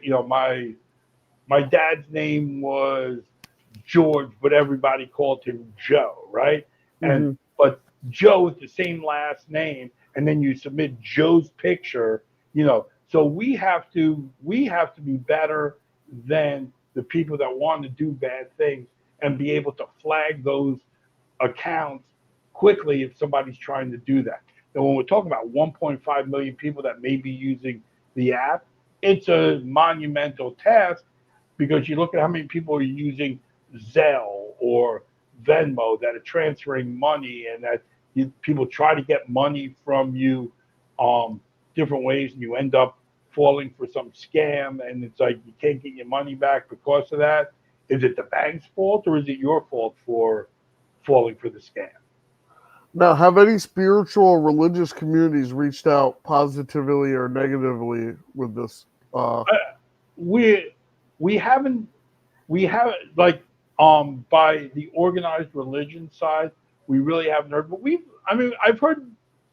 dad's name was George, but everybody called him Joe, right? And,
Hmm.
but Joe is the same last name. And then you submit Joe's picture, so we have to be better than the people that want to do bad things and be able to flag those accounts quickly if somebody's trying to do that. And when we're talking about 1.5 million people that may be using the app, it's a monumental task because you look at how many people are using Zelle or Venmo that are transferring money and that people try to get money from you different ways and you end up falling for some scam and it's like you can't get your money back because of that. Is it the bank's fault or is it your fault for falling for the scam?
Now, have any spiritual or religious communities reached out positively or negatively with this?
Uh, we we haven't we haven't like by the organized religion side, we really haven't heard. But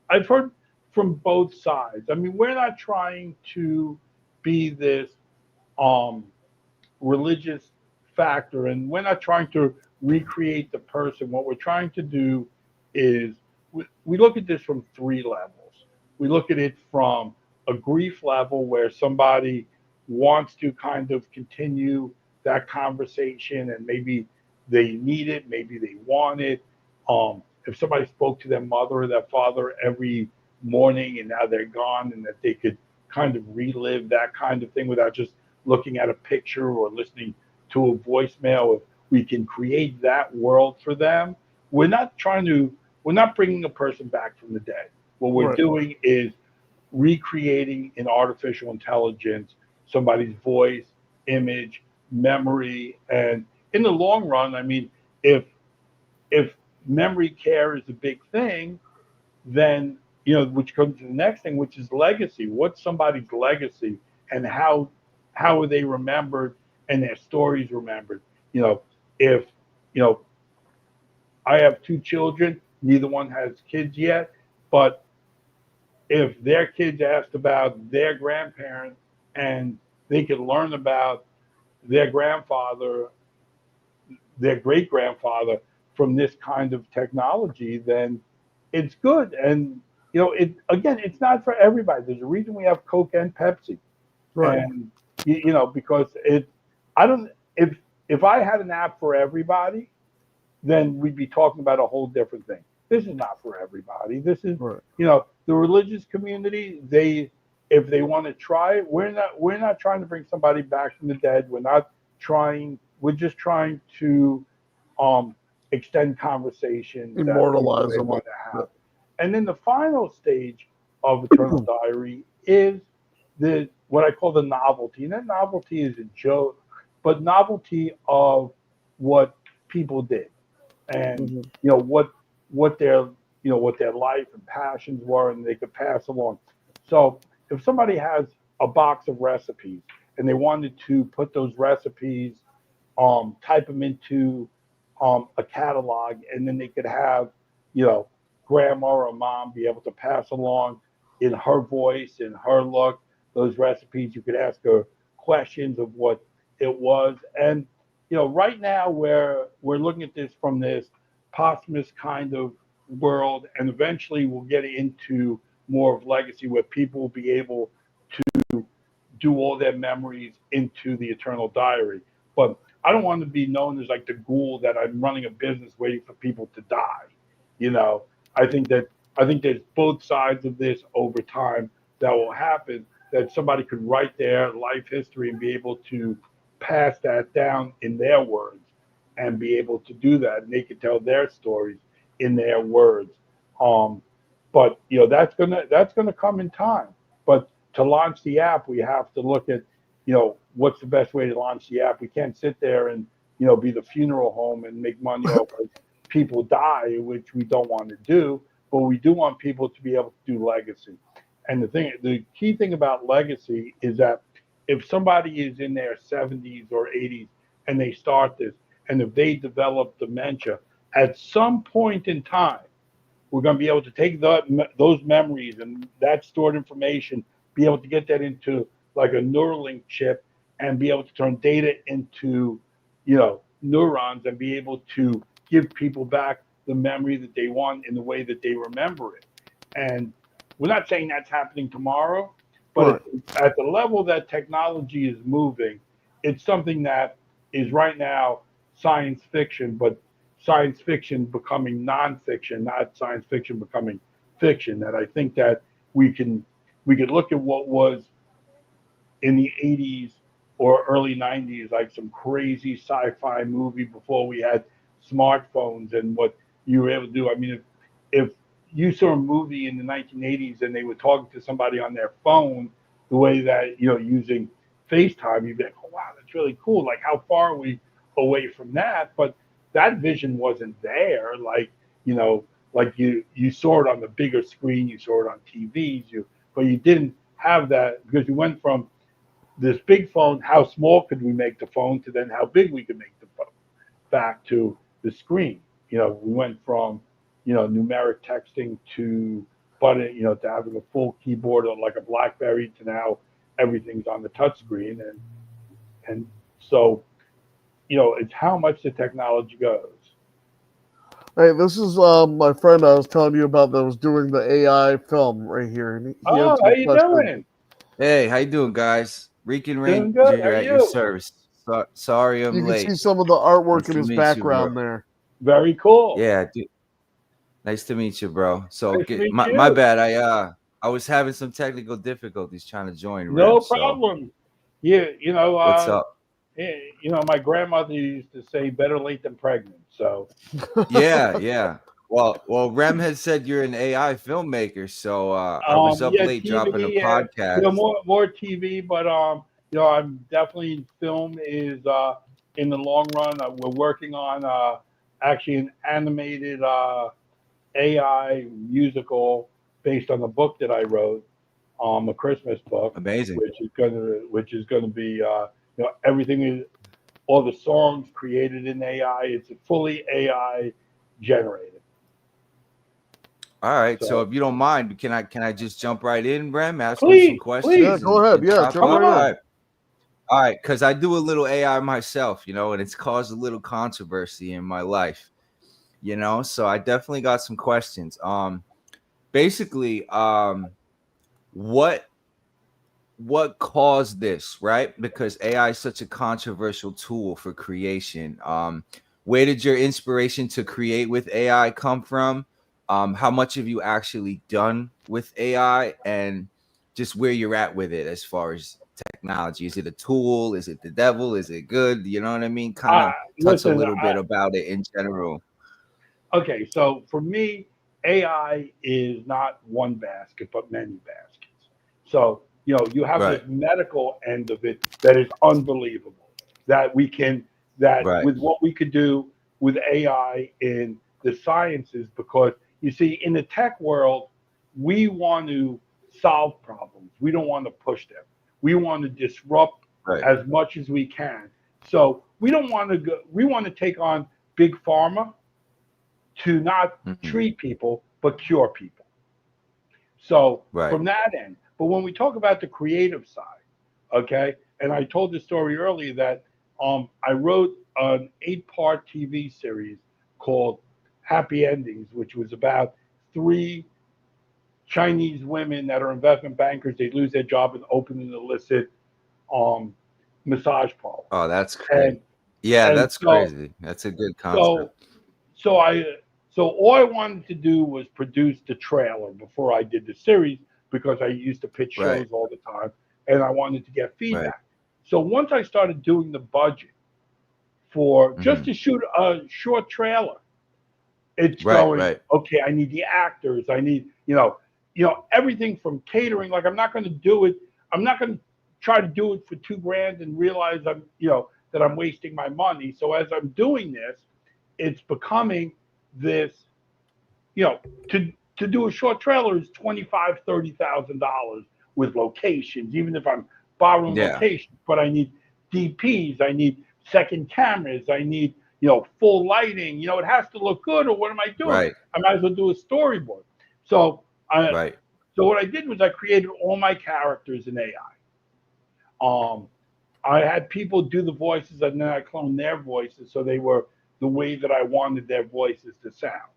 I've heard from both sides. I mean, we're not trying to be this um religious factor, and we're not trying to recreate the person. What we're trying to do is we look at this from three levels. We look at it from a grief level where somebody wants to kind of continue that conversation and maybe they need it, maybe they want it. If somebody spoke to their mother or their father every morning and now they're gone, and that they could kind of relive that kind of thing without just looking at a picture or listening to a voicemail, if we can create that world for them, we're not bringing a person back from the dead. What we're
Right.
doing is recreating in artificial intelligence somebody's voice, image, memory, and in the long run, I mean, if if memory care is a big thing, then which comes to the next thing, which is legacy. What's somebody's legacy, and how are they remembered and their stories remembered? If you know, I have two children, neither one has kids yet, but if their kids asked about their grandparents and they could learn about their grandfather, their great grandfather from this kind of technology, then it's good. And it again, it's not for everybody. There's a reason we have Coke and Pepsi,
Right.
and because I don't. If I had an app for everybody, then we'd be talking about a whole different thing. This is not for everybody. This is
Right.
the religious community. If they want to try it, we're not trying to bring somebody back from the dead. We're not trying. We're just trying to um, extend conversations that people
Immortalize
may
them.
want to have. And then the final stage of Eternal Diary is the what I call the novelty. And that novelty is a joke, but novelty of what people did and
Hmm.
what their what their life and passions were, and they could pass along. So if somebody has a box of recipes and they wanted to put those recipes, type them into a catalog, and then they could have you know grandma or mom be able to pass along in her voice, in her look, those recipes. You could ask her questions of what it was, and right now we're looking at this from this posthumous kind of world, and eventually we'll get into more of legacy where people will be able to do all their memories into the eternal diary. But I don't want to be known as like the ghoul that I'm running a business waiting for people to die. You know, I think that I think there's both sides of this over time that will happen. That somebody could write their life history and be able to pass that down in their words and be able to do that, and they could tell their stories in their words. Um, but that's gonna come in time. But to launch the app, we have to look at what's the best way to launch the app. We can't sit there and be the funeral home and make money off of people die, which we don't want to do. But we do want people to be able to do legacy. And the key thing about legacy is that if somebody is in their 70s or 80s and they start this, and if they develop dementia, at some point in time, we're going to be able to take those memories and that stored information, be able to get that into like a Neuralink chip, and be able to turn data into, neurons, and be able to give people back the memory that they want in the way that they remember it. And we're not saying that's happening tomorrow, but
Right.
at the level that technology is moving, it's something that is right now science fiction, but science fiction becoming nonfiction, not science fiction becoming fiction. That I think that we could look at what was in the 80s or early 90s, like some crazy sci-fi movie before we had smartphones and what you were able to do. I mean, if you saw a movie in the 1980s and they were talking to somebody on their phone the way that, using FaceTime, you'd be like, oh, wow, that's really cool. Like, how far are we away from that? But that vision wasn't there. Like you saw it on the bigger screen, you saw it on TVs, but you didn't have that because you went from this big phone, how small could we make the phone, to then how big we could make the phone, back to the screen. We went from, numeric texting to button, to having a full keyboard on like a BlackBerry, to now everything's on the touch screen. And so, it's how much the technology goes.
Hey, this is my friend I was telling you about that was doing the AI film right here, and he had
Oh,
some
how you
questions.
doing?
Hey, how you doing, guys? Rican
Doing good. How
Ranger
are
at your
you?
service. Sorry
You
I'm
can see
late.
some of the artwork
Nice
in
to
his
meet you, bro.
background there.
Very cool.
Yeah, dude. Nice to meet you, bro. So
Nice to meet
my
you.
bad. I was having some technical difficulties trying to join Rem.
No
So
problem. Yeah,
what's up?
my grandmother used to say, "Better late than pregnant." So
Yeah. Well, Rem had said you're an AI filmmaker, so I was up
yeah,
late dropping a
TV, yeah,
podcast.
more TV, but I'm definitely film is in the long run. We're working on actually an animated AI musical based on the book that I wrote, a Christmas book,
Amazing.
which is gonna be everything is all the songs created in AI. It's fully AI generated.
All right. So
So
if you don't mind, can I just jump right in, Rem? Ask you some
please,
Yeah,
questions
please
go ahead.
and
Yeah,
chop
jump
it
come
up.
right
All
in.
on.
right. All right, because I do a little AI myself, and it's caused a little controversy in my life, So I definitely got some questions. Basically, what caused this, right? Because AI is such a controversial tool for creation. Where did your inspiration to create with AI come from? How much have you actually done with AI, and just where you're at with it as far as technology? Is it a tool? Is it the devil? Is it good? You know what I mean? Kind of touch a
Listen,
little bit about it in general.
okay, so for me, AI is not one basket, but many baskets. So, you have this
Right,
medical end of it that is unbelievable. That we can, that
right,
with what we could do with AI in the sciences, because you see, in the tech world, we want to solve problems. We don't want to push them. We want to disrupt
right.
as much as we can. So we don't want to go, we want to take on big pharma to not
Hmm.
treat people but cure people. So
Right.
from that end, but when we talk about the creative side, okay, and I told the story earlier that I wrote an 8-part TV series called Happy Endings, which was about 3 Chinese women that are investment bankers. They lose their job and open an illicit um, massage parlor,
Oh, that's crazy.
and
Yeah,
and
that's
so
crazy. That's a good concept.
so so I so all I wanted to do was produce the trailer before I did the series because I used to pitch
Right,
shows all the time and I wanted to get
right.
feedback. So once I started doing the budget for just
Hmm.
to shoot a short trailer, it's
Right,
going,
right,
okay, I need the actors, I need, everything from catering. Like, I'm not going to do it. I'm not going to try to do it for 2 grand and realize that I'm wasting my money. So as I'm doing this, it's becoming this, you know, to to do a short trailer is $25,000-$30,000 with locations, even if I'm borrowing
Yeah.
locations. But I need DPs, I need second cameras, I need full lighting. It has to look good, or what am I doing?
Right.
I might as well do a storyboard. So
Right.
so what I did was I created all my characters in AI. I had people do the voices, and then I cloned their voices so they were the way that I wanted their voices to sound.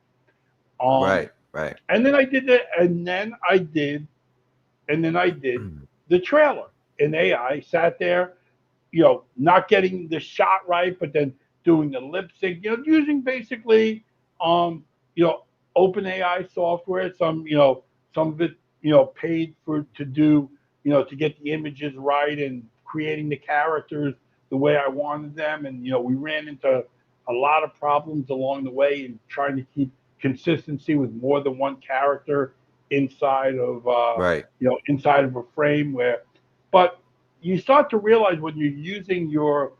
Right. Right.
And then I did that, and then I did the trailer in AI. Sat there, not getting the shot right, but then doing the lip sync, using basically, open AI software. Some of it, paid to do, to get the images right and creating the characters the way I wanted them. And, we ran into a lot of problems along the way in trying to keep consistency with more than one character inside of,
Right.
inside of a frame but you start to realize when you're using your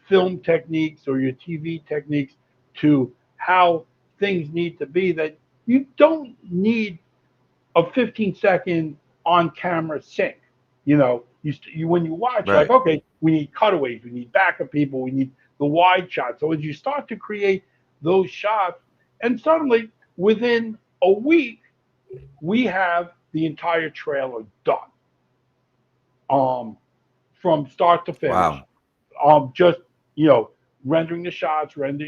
film techniques or your TV techniques to how things need to be, that you don't need a 15-second on-camera sync. When you watch, you're like,
Right.
okay, we need cutaways, we need backup people, we need the wide shot. So as you start to create those shots, and suddenly within a week, we have the entire trailer done, from start to finish.
Wow.
Just rendering the shots, doing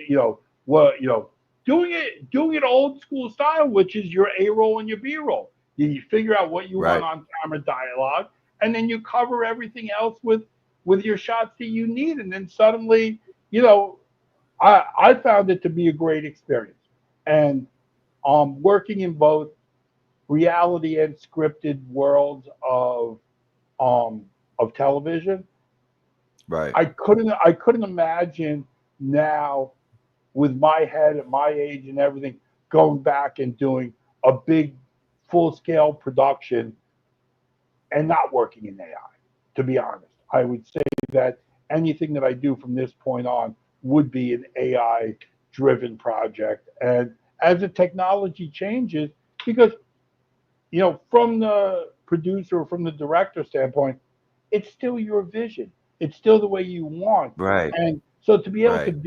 it old school style, which is your A roll and your B roll. You figure out what you want
Right.
on camera dialogue, and then you cover everything else with your shots that you need, and then suddenly, I found it to be a great experience, and working in both reality and scripted worlds of television.
Right.
I couldn't imagine now, with my head at my age and everything, going back and doing a big full scale production and not working in AI. To be honest, I would say that anything that I do from this point on would be an AI driven project. And as the technology changes, because from the producer, from the director standpoint, it's still your vision. It's still the way you want.
Right.
And so to be able to
Right.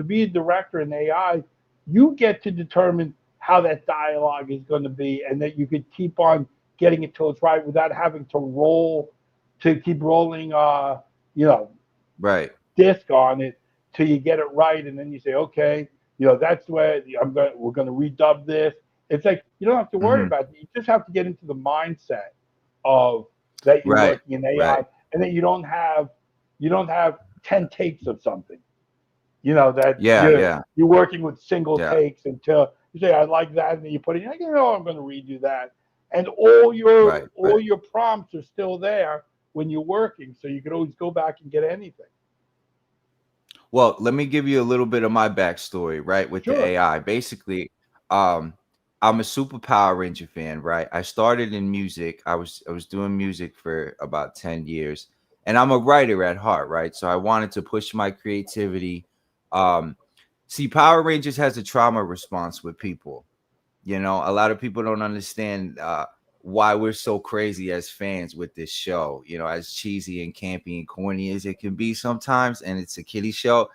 be a director in AI, you get to determine how that dialogue is going to be, and that you could keep on getting it till it's right without having to keep rolling
Right.
disc on it till you get it right, and then you say, okay, that's where we're going to redub this. It's like you don't have to worry
Hmm.
about it. You just have to get into the mindset of that you're
Right.
working in AI,
Right.
and that you don't have 10 takes of something. That
Yeah. Yeah.
you're working with single
Yeah.
takes until you say I like that, and then you put it in. I'm going to redo that, and all
Right. Right.
your prompts are still there when you're working, so you could always go back and get anything.
Well, let me give you a little bit of my backstory, right, with the
Sure.
AI. Basically, um, I'm a super Power Ranger fan, right? I started in music. I was doing music for about 10 years, and I'm a writer at heart, right? So I wanted to push my creativity. Um, See, Power Rangers has a trauma response with people. A lot of people don't understand why we're so crazy as fans with this show. As cheesy and campy and corny as it can be sometimes, and it's a kiddie show,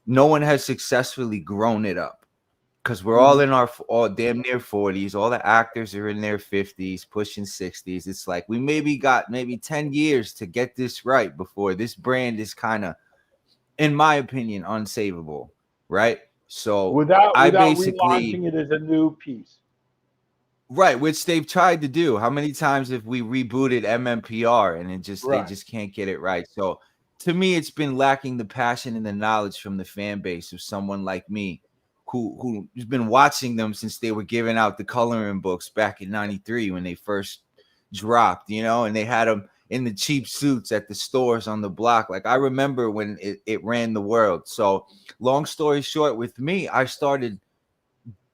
no one has successfully grown it up because we're all
Mhm.
in our all damn near 40s. All the actors are in their 50s, pushing 60s. It's like we got 10 years to get this right before this brand is kind of, in my opinion, unsavable, right? So
Without
I basically,
relaunching it as a new piece.
right, which they've tried to do. How many times have we rebooted MMPR and they
Right.
just can't get it right? So to me, it's been lacking the passion and the knowledge from the fan base of someone like me, who's been watching them since they were giving out the coloring books back in '93 when they first dropped, and they had them in the cheap suits at the stores on the block. Like I remember when it ran the world. So long story short, with me, I started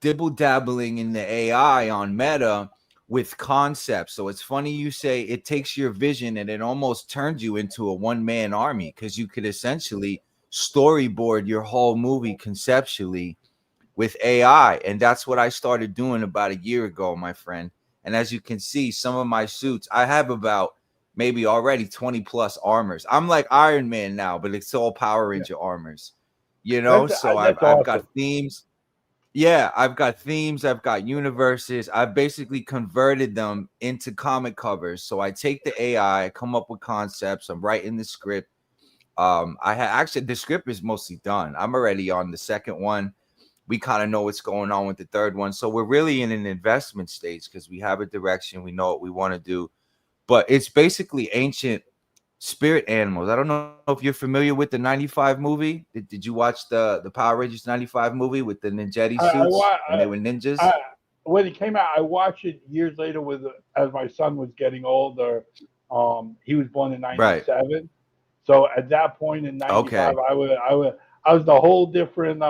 dibble dabbling in the AI on Meta with concepts. So it's funny you say it takes your vision and it almost turns you into a one-man army, because you could essentially storyboard your whole movie conceptually with AI. And that's what I started doing about a year ago, my friend. And as you can see, some of my suits, I have about maybe already 20 plus armors. I'm like Iron Man now, but it's all Power
Yeah.
Ranger armors, you know? So
That's
I've got
awesome.
themes. Yeah, I've got themes, I've got universes. I've basically converted them into comic covers. So I take the AI, I come up with concepts, I'm writing the script. Actually, the script is mostly done. I'm already on the second one. We kind of know what's going on with the third one. So we're really in an investment stage because we have a direction, we know what we want to do. But it's basically ancient spirit animals. I don't know if you're familiar with the 95 movie. Did you watch the Power Rangers 95 movie with the ninjetti
I,
suits
wa-
when they were ninjas?
when it came out, I watched it years later with as my son was getting older. He was born in
Right.
'97, so at that point in '95,
Okay.
I was the whole different.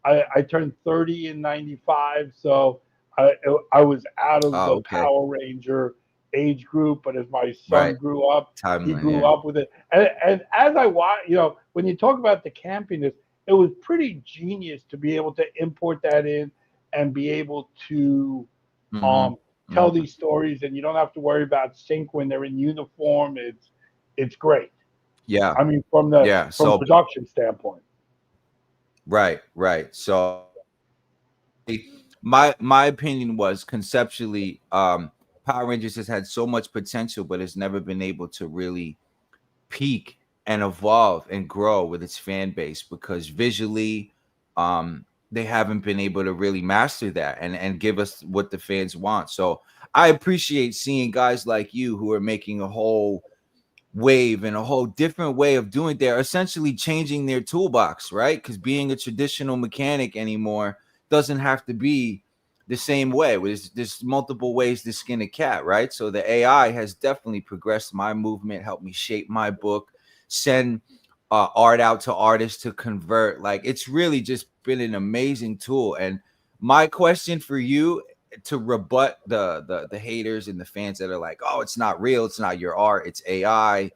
I turned 30 in '95, so I I was out of
Oh,
the
okay.
Power Ranger age group. But as my son
Right.
grew up, he
Timeline,
grew
yeah.
up with it. And as I watch, when you talk about the campiness, it was pretty genius to be able to import that in and be able to
Mm-hmm.
um, tell
Mm-hmm.
these stories, and you don't have to worry about sync when they're in uniform. It's great.
Yeah.
I mean,
Yeah.
from
So
production standpoint.
right. So my opinion was conceptually, Power Rangers has had so much potential, but has never been able to really peak and evolve and grow with its fan base because visually, they haven't been able to really master that and give us what the fans want. So I appreciate seeing guys like you who are making a whole wave and a whole different way of doing. They're essentially changing their toolbox, right? Because being a traditional mechanic anymore doesn't have to be the same way. There's multiple ways to skin a cat, right? So the AI has definitely progressed my movement, helped me shape my book, send art out to artists to convert. Like it's really just been an amazing tool. And my question for you, to rebut the haters and the fans that are like, oh, it's not real, it's not your art, it's AI,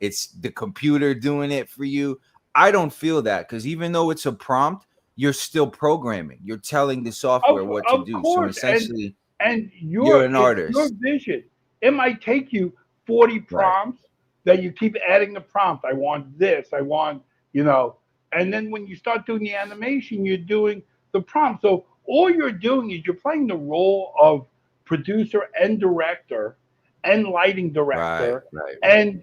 it's the computer doing it for you. I don't feel that, because even though it's a prompt, you're still programming, you're telling the
Of
software what to
of
do. So
course,
essentially
and
you're an
it's your
artist.
vision. It might take you 40
Right.
prompts that you keep adding the prompt. I want this. I want you know. And then when you start doing the animation, you're doing the prompt. So all you're doing is you're playing the role of producer and director, and lighting
Right.
director,
Right.
and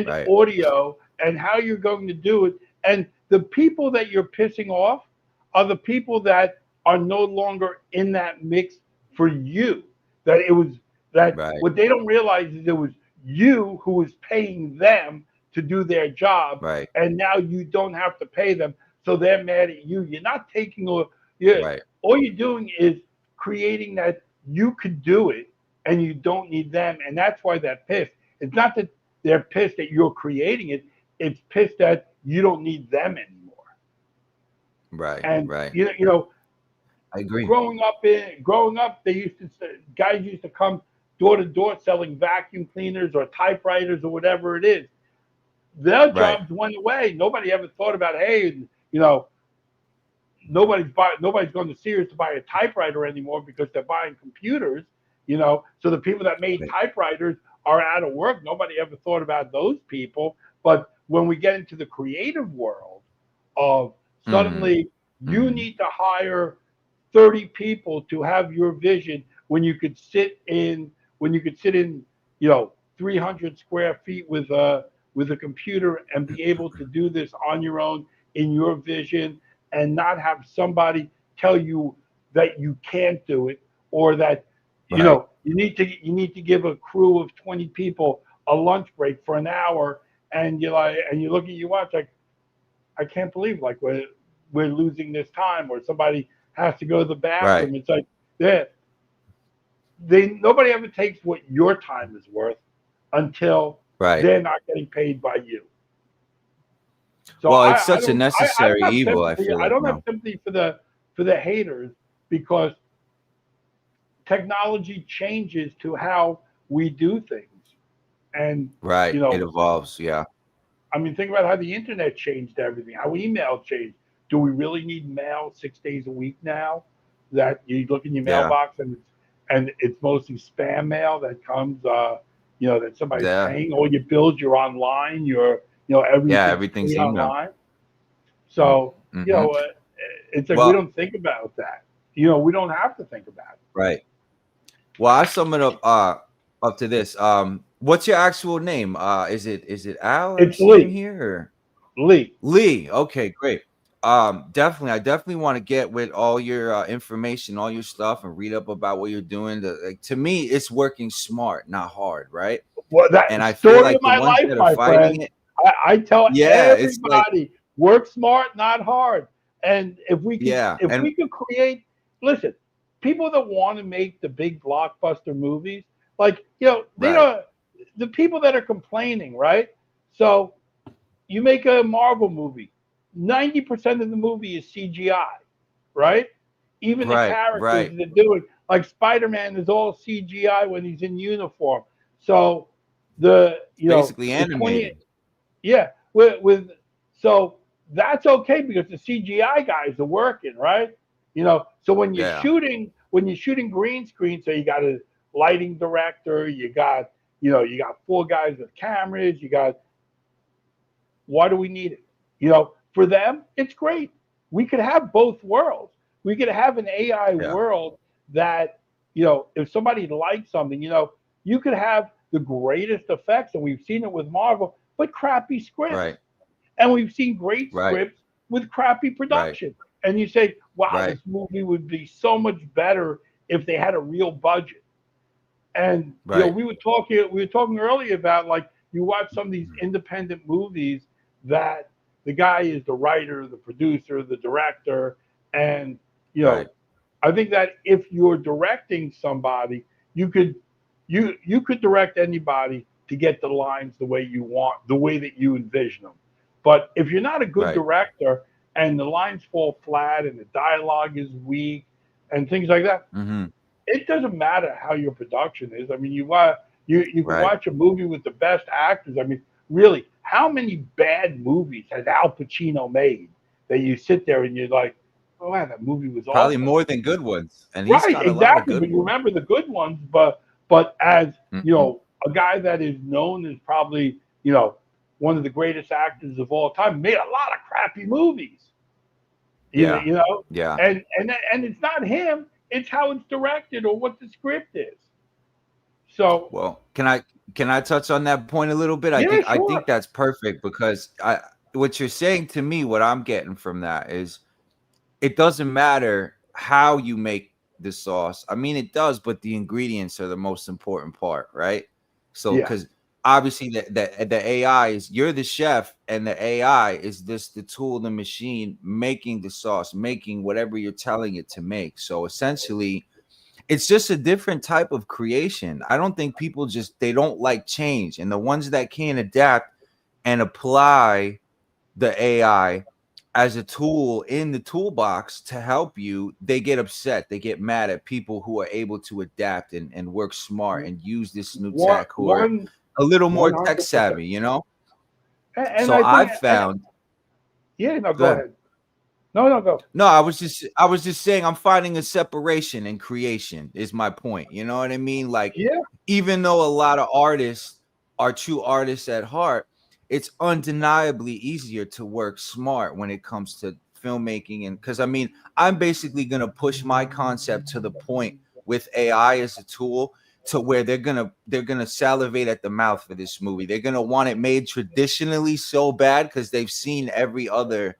Right.
audio, and how you're going to do it. And the people that you're pissing off are the people that are no longer in that mix for you. That it was that
Right.
what they don't realize is it was you who was paying them to do their job,
Right.
and now you don't have to pay them, so they're mad at you. You're not taking you
Right.
all you're doing is creating that you could do it, and you don't need them, and that's why they're pissed. It's not that they're pissed that you're creating it; it's pissed that you don't need them anymore.
Right.
And
Right. I agree.
growing up, they used to guys used to come door to door selling vacuum cleaners or typewriters or whatever it is. Their
Right.
jobs went away. Nobody ever thought about, hey, nobody's going to Sears to buy a typewriter anymore because they're buying computers. So the people that made
Right.
typewriters are out of work. Nobody ever thought about those people. But when we get into the creative world of
Mm-hmm.
suddenly you
Mm-hmm.
need to hire 30 people to have your vision when you could sit in 300 square feet with a computer and be able to do this on your own in your vision, and not have somebody tell you that you can't do it, or that
Right.
you need to give a crew of 20 people a lunch break for an hour, and you look at your watch like, I can't believe like we're losing this time, or somebody has to go to the
Right.
bathroom. It's like they nobody ever takes what your time is worth until
Right.
they're not getting paid by you. So
Well, it's
I
such a
don't I don't
necessary
have
evil, I
sympathy.
feel
I
like
don't have
now.
sympathy for the haters, because technology changes to how we do things. And
Right.
you
It
know,
evolves. Yeah.
I mean, think about how the internet changed everything, how email changed. do we really need mail 6 days a week now? That you look in your
Yeah.
mailbox and it's mostly spam mail that comes, that somebody's
Yeah.
paying. All your bills, you're online.
Yeah.
Everything's
Everything's
free
email.
online. So
Mm-hmm.
it's like we
Well,
don't think about that. We don't have to think about it.
right. Well, I sum it up to this. What's your actual name? Is it Al I'm
It's
seeing
Lee.
here? Or?
Lee.
Lee. Okay, great. I definitely want to get with all your information, all your stuff, and read up about what you're doing. To me, it's working smart, not hard, right?
Well, that
And I feel
story
like
of
the
my
ones
life,
that are
my
fighting
friend.
it,
I tell
yeah, it's like,
everybody, work smart, not hard. And if we could,
yeah,
if
and
we could create, listen, people that want to make the big blockbuster movies, like they
right,
don't. The people that are complaining, right? So you make a Marvel movie, 90% of the movie is CGI, right? Even the characters
right,
that do it, like Spider-Man, is all CGI when he's in uniform. So
basically
the 20,
animated.
yeah, with so that's okay because the CGI guys are working, right? So
Yeah,
when you're shooting green screen, so you got a lighting director, you got 4 guys with cameras, you got. Why do we need it? For them, it's great. We could have both worlds. We could have an AI
yeah,
world that, if somebody likes something, you could have the greatest effects, and we've seen it with Marvel, but crappy scripts.
right,
And we've seen great
right,
scripts with crappy
right,
production. And you say, wow,
right,
this movie would be so much better if they had a real budget. And
right,
we were talking earlier about, like, you watch some of these independent movies that the guy is the writer, the producer, the director, and you
right,
know, I think that if you're directing somebody, you could you could direct anybody to get the lines the way you want, the way that you envision them. But if you're not a good
right.
director and the lines fall flat and the dialogue is weak and things like that,
Mm-hmm.
it doesn't matter how your production is. I mean, you can
Right.
watch a movie with the best actors. I mean, really, how many bad movies has Al Pacino made that you sit there and you're like, oh wow, that movie was
Probably
awesome.
more than good ones, and he's
Right,
got a lot of
exactly.
good
But you
ones.
remember the good ones, but as
Mm-hmm.
a guy that is known as probably one of the greatest actors of all time made a lot of crappy movies. You know,
Yeah,
you know,
yeah.
and it's not him; it's how it's directed or what the script is. So
Well, can I touch on that point a little bit? I
yeah,
think I think
sure.
that's perfect because I what you're saying to me, what I'm getting from that is it doesn't matter how you make the sauce. I mean, it does, but the ingredients are the most important part, right? So,
Yeah,
because obviously the AI is you're the chef, and the AI is just the tool, the machine making the sauce, making whatever you're telling it to make. So essentially, it's just a different type of creation. I don't think people they don't like change, and the ones that can adapt and apply the AI as a tool in the toolbox to help you, they get upset. They get mad at people who are able to adapt and work smart and use this new
one
tech, who are
one
a little more
one
tech
hundred percent.
savvy, you know?
And
So
I think,
I've found,
yeah, no,
go
go
ahead.
ahead. No, no, go.
No, I was just saying I'm finding a separation in creation is my point. You know what I mean? Like,
Yeah,
even though a lot of artists are true artists at heart, it's undeniably easier to work smart when it comes to filmmaking. And because I mean, I'm basically gonna push my concept to the point with AI as a tool to where they're gonna salivate at the mouth for this movie. They're gonna want it made traditionally so bad because they've seen every other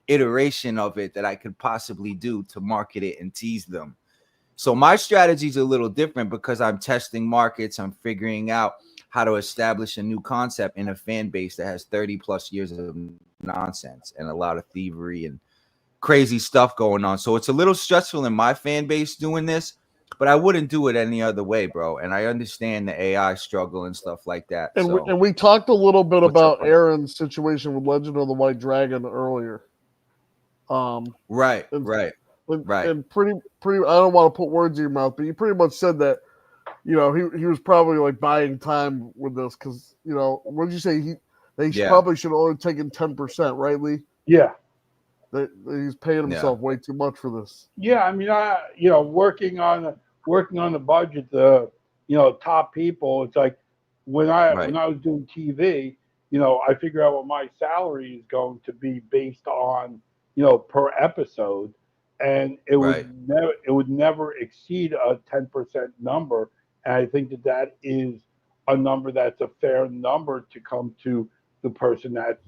iteration of it that I could possibly do to market it and tease them. So my strategy is a little different because I'm testing markets. I'm figuring out how to establish a new concept in a fan base that has 30 plus years of nonsense and a lot of thievery and crazy stuff going on. So it's a little stressful in my fan base doing this, but I wouldn't do it any other way, bro. And I understand the AI struggle and stuff like that.
And we,
So
and we talked a little bit
what's up,
about
buddy?
Aaron's situation with Legend of the White Dragon earlier.
Right,
And,
right, right.
and pretty. I don't want to put words in your mouth, but you pretty much said that. He was probably like buying time with this because what did you say? They
Yeah.
probably should have only taken 10%, right, Lee?
yeah,
he's paying
Yeah.
himself way too much for this.
Yeah, I mean, working on the budget, top people. It's like when
Right.
I was doing TV, I figure out what my salary is going to be based on, per episode, and
Right.
it would never exceed a 10% number. And I think that is a number that's a fair number to come to the person that's,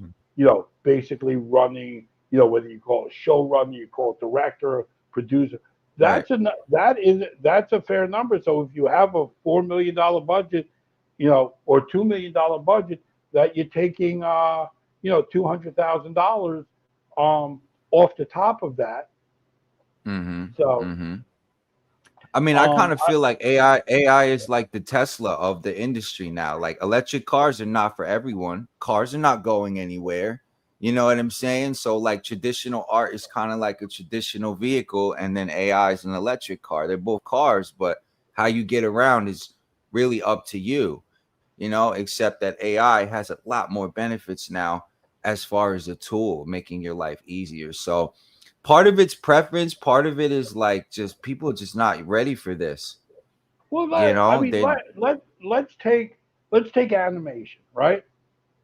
basically running, whether you call it showrunner, you call it director, producer.
Right.
That's a fair number. So if you have a $4 million budget, or $2 million budget, that you're taking $200,000 off the top of that.
Mm-hmm.
So
Mm-hmm. I mean, I kind of feel like AI is like the Tesla of the industry now. Like electric cars are not for everyone. Cars are not going anywhere. You know what I'm saying? So like traditional art is kind of like a traditional vehicle, and then AI is an electric car. They're both cars, but how you get around is really up to you, except that AI has a lot more benefits now as far as a tool, making your life easier. So part of it's preference, part of it is like just people just not ready for this.
well,
They
let's take animation, right?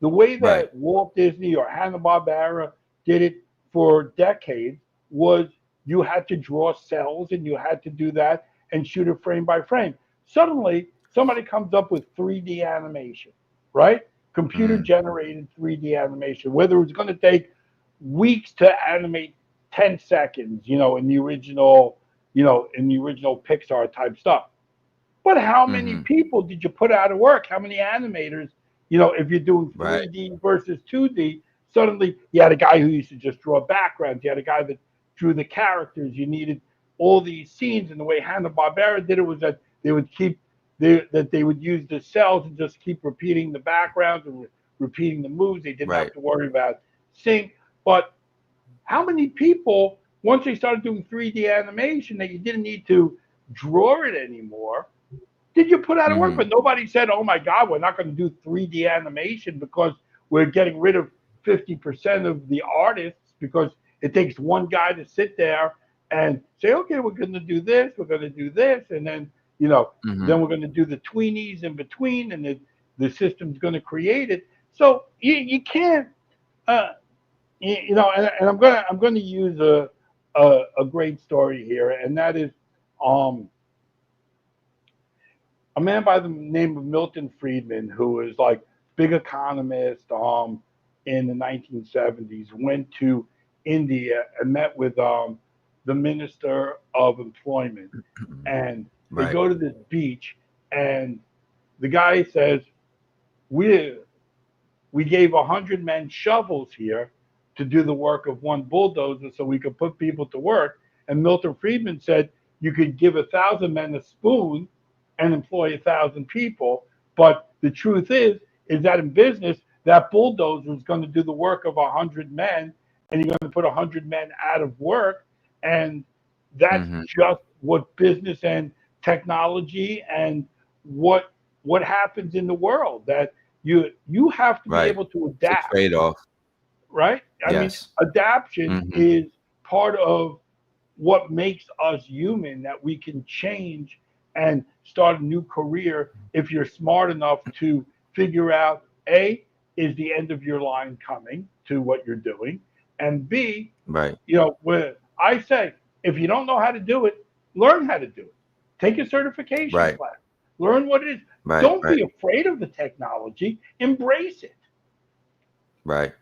The way
right,
that Walt Disney or Hanna-Barbera did it for decades was you had to draw cells and you had to do that and shoot it frame by frame. Suddenly, somebody comes up with 3D animation, right? Computer
mm,
generated 3D animation, whether it's going to take weeks to animate 10 seconds, in the original Pixar type stuff. But how many
mm-hmm,
people did you put out of work? How many animators? If you're doing
right,
3D versus 2D, suddenly you had a guy who used to just draw backgrounds. You had a guy that drew the characters. You needed all these scenes. And the way Hanna-Barbera did it was that they would they would use the cells and just keep repeating the backgrounds and repeating the moves. They didn't have
right,
to worry about sync. But how many people, once they started doing 3D animation, that you didn't need to draw it anymore, did you put out of work?
mm-hmm,
But nobody said, "Oh my God, we're not going to do 3D animation because we're getting rid of 50% of the artists because it takes one guy to sit there and say, okay, we're going to do this, we're going to do this, and then
mm-hmm,
then we're going to do the tweenies in between, and the system's going to create it." So you can't, and I'm going to use a great story here, and that is a man by the name of Milton Friedman, who was like big economist in the 1970s, went to India and met with the Minister of Employment, and they
right,
go to this beach, and the guy says, "We we gave 100 men shovels here to do the work of one bulldozer, so we could put people to work." And Milton Friedman said, "You could give 1,000 men a spoon and employ 1,000 people. But the truth is that in business, that bulldozer is going to do the work of 100 men, and you're going to put 100 men out of work. And that's
mm-hmm,
just what business and technology and what happens in the world. That you have to be
right.
able to
It's a
adapt,
trade-off.
right? I mean,
Yes.
adaptation
Mm-hmm,
is part of what makes us human, that we can change and start a new career if you're smart enough to figure out A, is the end of your line coming to what you're doing, and B,
right,
where I say, if you don't know how to do it, learn how to do it. Take a certification
right,
class. Learn what it is.
right,
Don't
right,
be afraid of the technology. Embrace it.
right.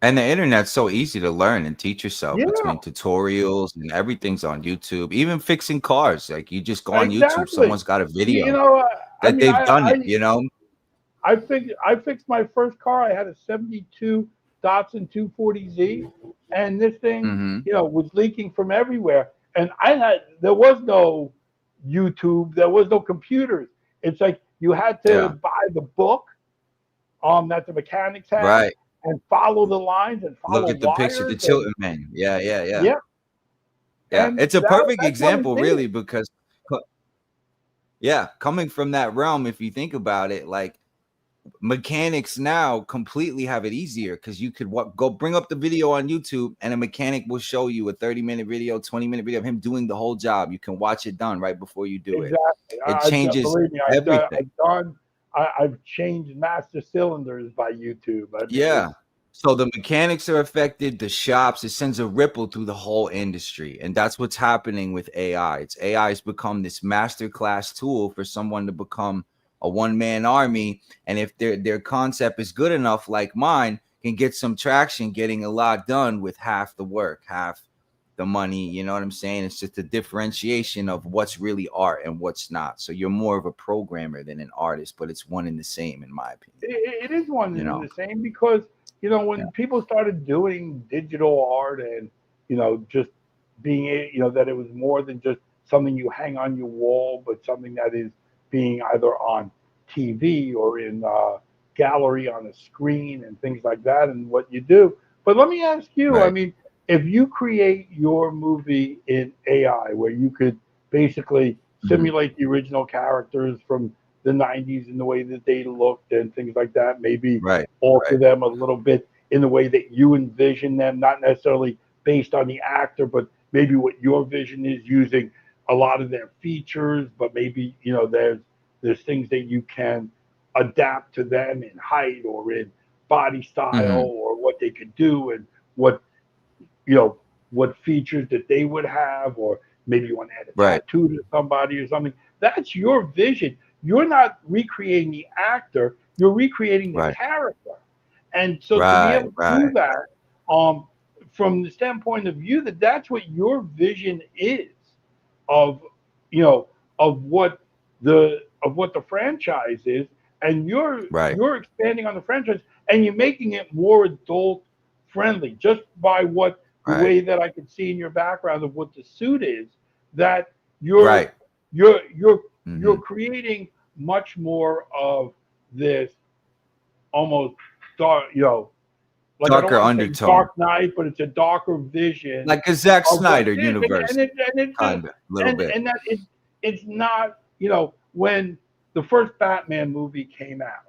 And the internet's so easy to learn and teach yourself
Yeah,
between tutorials and everything's on YouTube. Even fixing cars, like you just go on YouTube,
exactly.
someone's got a
You
video
know, I
that
mean,
they've done it.
I fixed my first car. I had a '72 Datsun 240Z, and this thing,
Mm-hmm.
was leaking from everywhere. And there was no YouTube, there was no computers. It's like you had to
Yeah.
buy the book that the mechanics had
Right.
and follow the lines and
Look
follow
at the picture, the
wires and
tilting man. Yeah, yeah, yeah.
yeah,
Yeah.
and
It's a perfect
that's what it
example,
is.
really, because yeah, coming from that realm, if you think about it, like mechanics now completely have it easier because you could go bring up the video on YouTube and a mechanic will show you a 30-minute video, 20-minute video of him doing the whole job. You can watch it done right before you do it. It changes everything.
I've changed master cylinders by YouTube. I mean,
yeah. So the mechanics are affected, the shops, it sends a ripple through the whole industry. And that's what's happening with AI. AI has become this masterclass tool for someone to become a one-man army. And if their concept is good enough, like mine, can get some traction, getting a lot done with half the work, half the money. You know what I'm saying? It's just a differentiation of what's really art and what's not. So you're more of a programmer than an artist, but it's one and the same, in my opinion.
It is one and the same because, when people started doing digital art and, just being, that it was more than just something you hang on your wall, but something that is being either on TV or in a gallery on a screen and things like that and what you do. But let me ask you, I mean, if you create your movie in AI where you could basically simulate the original characters from the 90s in the way that they looked and things like that, maybe alter them a little bit in the way that you envision them, not necessarily based on the actor, but maybe what your vision is, using a lot of their features, but maybe, there's things that you can adapt to them in height or in body style or what they could do and what features that they would have, or maybe you want to add a tattoo to somebody or something. That's your vision. You're not recreating the actor, you're recreating the character. And so to be able to do that, from the standpoint of view that's what your vision is of, of what the franchise is, and you're expanding on the franchise and you're making it more adult friendly just by the way that I can see in your background of what the suit is, that you're creating much more of this almost dark, like
darker undertone,
Dark Knight, but it's a darker vision,
like a Zack Snyder universe,
and that it's not, when the first Batman movie came out,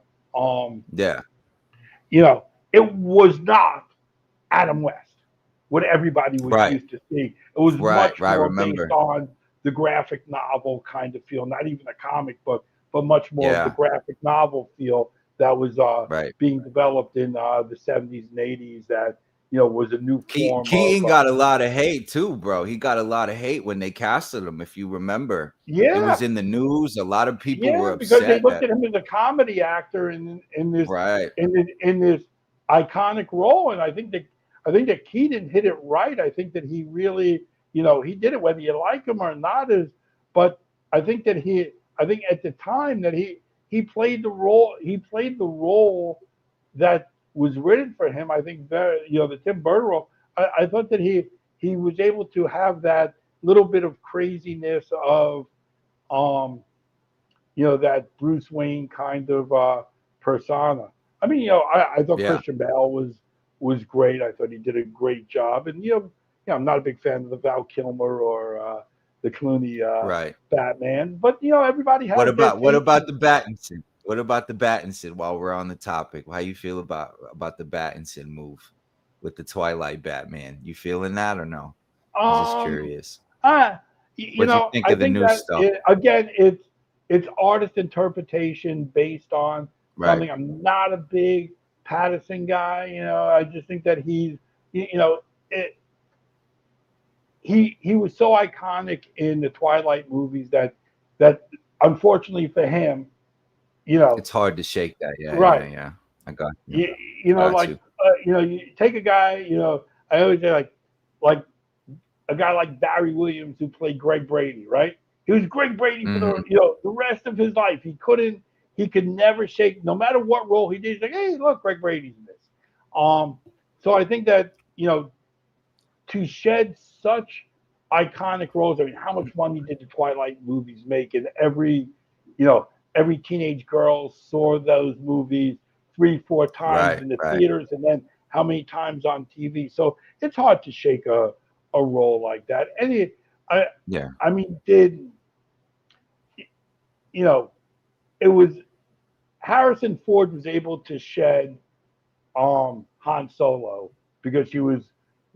it was not Adam West, what everybody was used to see. It was much more based on the graphic novel kind of feel, not even a comic book, but much more of the graphic novel feel that was being developed in the 70s and 80s. That was a new form.
Keaton got a lot of hate too, bro. He got a lot of hate when they casted him, if you remember.
Yeah,
it was in the news. A lot of people were upset
because they looked at him as a comedy actor in this in this iconic role, and I think that Keaton hit it right. I think that he really, he did it whether you like him or not. But I think at the time that he played the role. He played the role that was written for him. I think the Tim Burton role. I thought that he was able to have that little bit of craziness of, that Bruce Wayne kind of persona. I mean, I thought Christian Bale was great. I thought he did a great job. And I'm not a big fan of the Val Kilmer or the Clooney Batman, but everybody has.
What about the Pattinson? What about the Pattinson? While we're on the topic, how you feel about the Pattinson move with the Twilight Batman? You feeling that or no? I'm just curious.
What do you think of the new stuff? It's artist interpretation based on something. I'm not a big Pattinson guy. I just think that he was so iconic in the Twilight movies that unfortunately for him,
it's hard to shake that. Yeah. I got you.
You take a guy. I always say like a guy like Barry Williams who played Greg Brady, right? He was Greg Brady for the rest of his life. He could never shake, no matter what role he did. He's like, hey, look, Greg Brady's in this. So I think that to shed such iconic roles. I mean, how much money did the Twilight movies make? And every teenage girl saw those movies 3-4 times in the theaters, and then how many times on TV. So it's hard to shake a role like that. And I mean, it was Harrison Ford was able to shed Han Solo because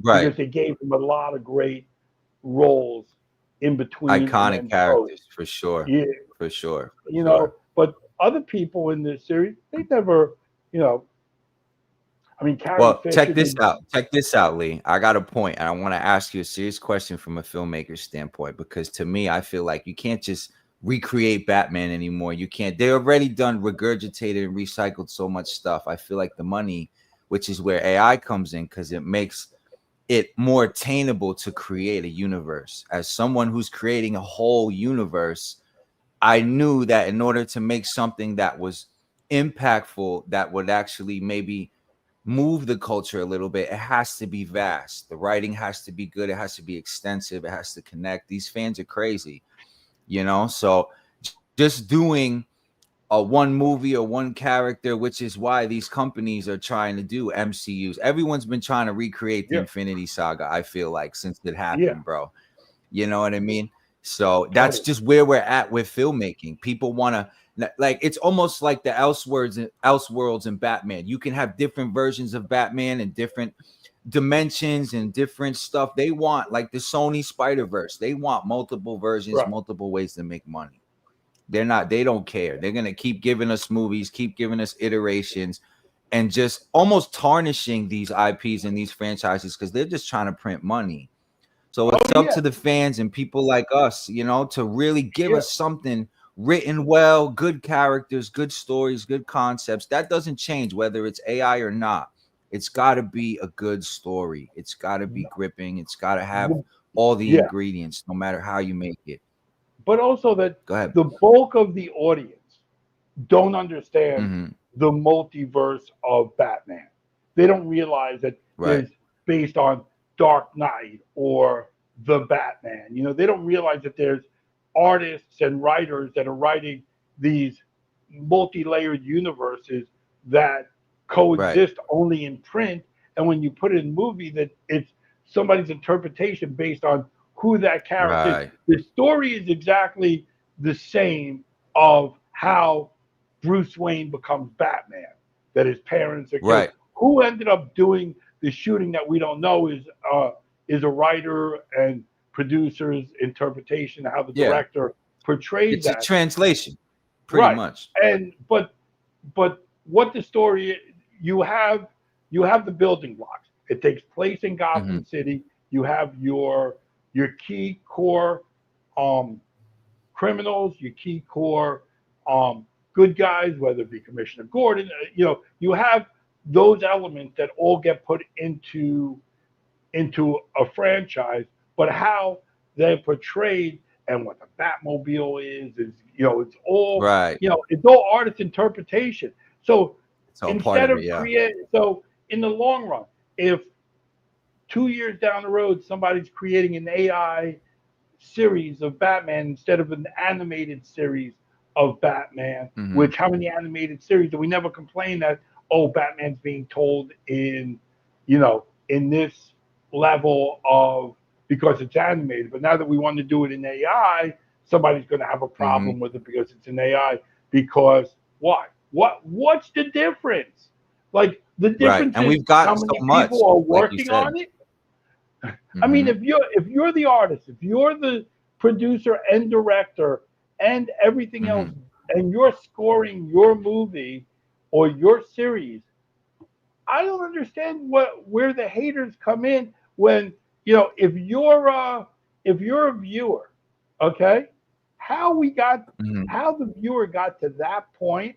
Right.
they gave him a lot of great roles in between and
Iconic
then post.
characters for sure.
Yeah,
For sure. For
you
sure.
know, but other people in this series, they never, you know, I mean, Carrie
Well,
Fisher
check this
did.
out. Check this out, Lee. I got a point, and I want to ask you a serious question from a filmmaker's standpoint, because to me, I feel like you can't just recreate Batman anymore. You can't. They already done regurgitated and recycled so much stuff. I feel like the money, which is where AI comes in, because it makes it more attainable to create a universe. As someone who's creating a whole universe, I knew that in order to make something that was impactful, that would actually maybe move the culture a little bit, it has to be vast. The writing has to be good. It has to be extensive. It has to connect. These fans are crazy, So just doing a one movie or one character, which is why these companies are trying to do MCUs. Everyone's been trying to recreate the
Yeah,
Infinity Saga, I feel like, since it
yeah,
happened, bro. You know what I mean? So that's
totally.
just where we're at with filmmaking. People want to, like, it's almost like the Elseworlds and Batman. You can have different versions of Batman and different dimensions and different stuff. They want, like the Sony Spider-Verse, they want multiple versions,
Right.
multiple ways to make money. They don't care. They're going to keep giving us movies, keep giving us iterations, and just almost tarnishing these IPs and these franchises because they're just trying to print money. So
Oh
it's up
yeah,
to the fans and people like us, to really give
yeah.
us something written well, good characters, good stories, good concepts. That doesn't change whether it's AI or not. It's got to be a good story. It's got to be gripping. It's got to have all the
Yeah,
ingredients, no matter how you make it.
but also that
Go ahead.
the bulk of the audience don't understand
Hmm.
the multiverse of Batman. They don't realize that
Right.
there's based on Dark Knight or the Batman. You know, they don't realize that there's artists and writers that are writing these multi-layered universes that
Right.
coexist only in print. And when you put it in movie, that it's somebody's interpretation based on who that character is.
Right.
The story is exactly the same of how Bruce Wayne becomes Batman, that his parents are killed.
Right.
Who ended up doing the shooting that we don't know is a writer and producer's interpretation of how the
Yeah.
director portrays
It's a
that.
translation, pretty
Right.
much.
And but what the story you have the building blocks. It takes place in
Hmm.
Gotham City. You have your key core um, criminals, your key core good guys, whether it be Commissioner Gordon. You have those elements that all get put into a franchise, but how they're portrayed and what the Batmobile is
Right.
it's all artist interpretation. So
It's all part
instead
of it.
of
Yeah.
so in the long run, if 2 years down the road somebody's creating an AI series of Batman instead of an animated series of Batman,
Hmm.
which how many animated series do we never complain that Batman's being told in this level of because it's animated, but now that we want to do it in AI, somebody's going to have a
Hmm.
problem with it because it's in AI. Because why? What's the difference? Like the
Right.
difference
And
is
we've gotten
how
so
many
much,
people are
like you
working
said.
on it. I mean,
Hmm.
if you're the artist, if you're the producer and director and everything else,
Hmm.
and you're scoring your movie or your series, I don't understand where the haters come in when if you're a viewer, okay, how we got
Hmm.
how the viewer got to that point.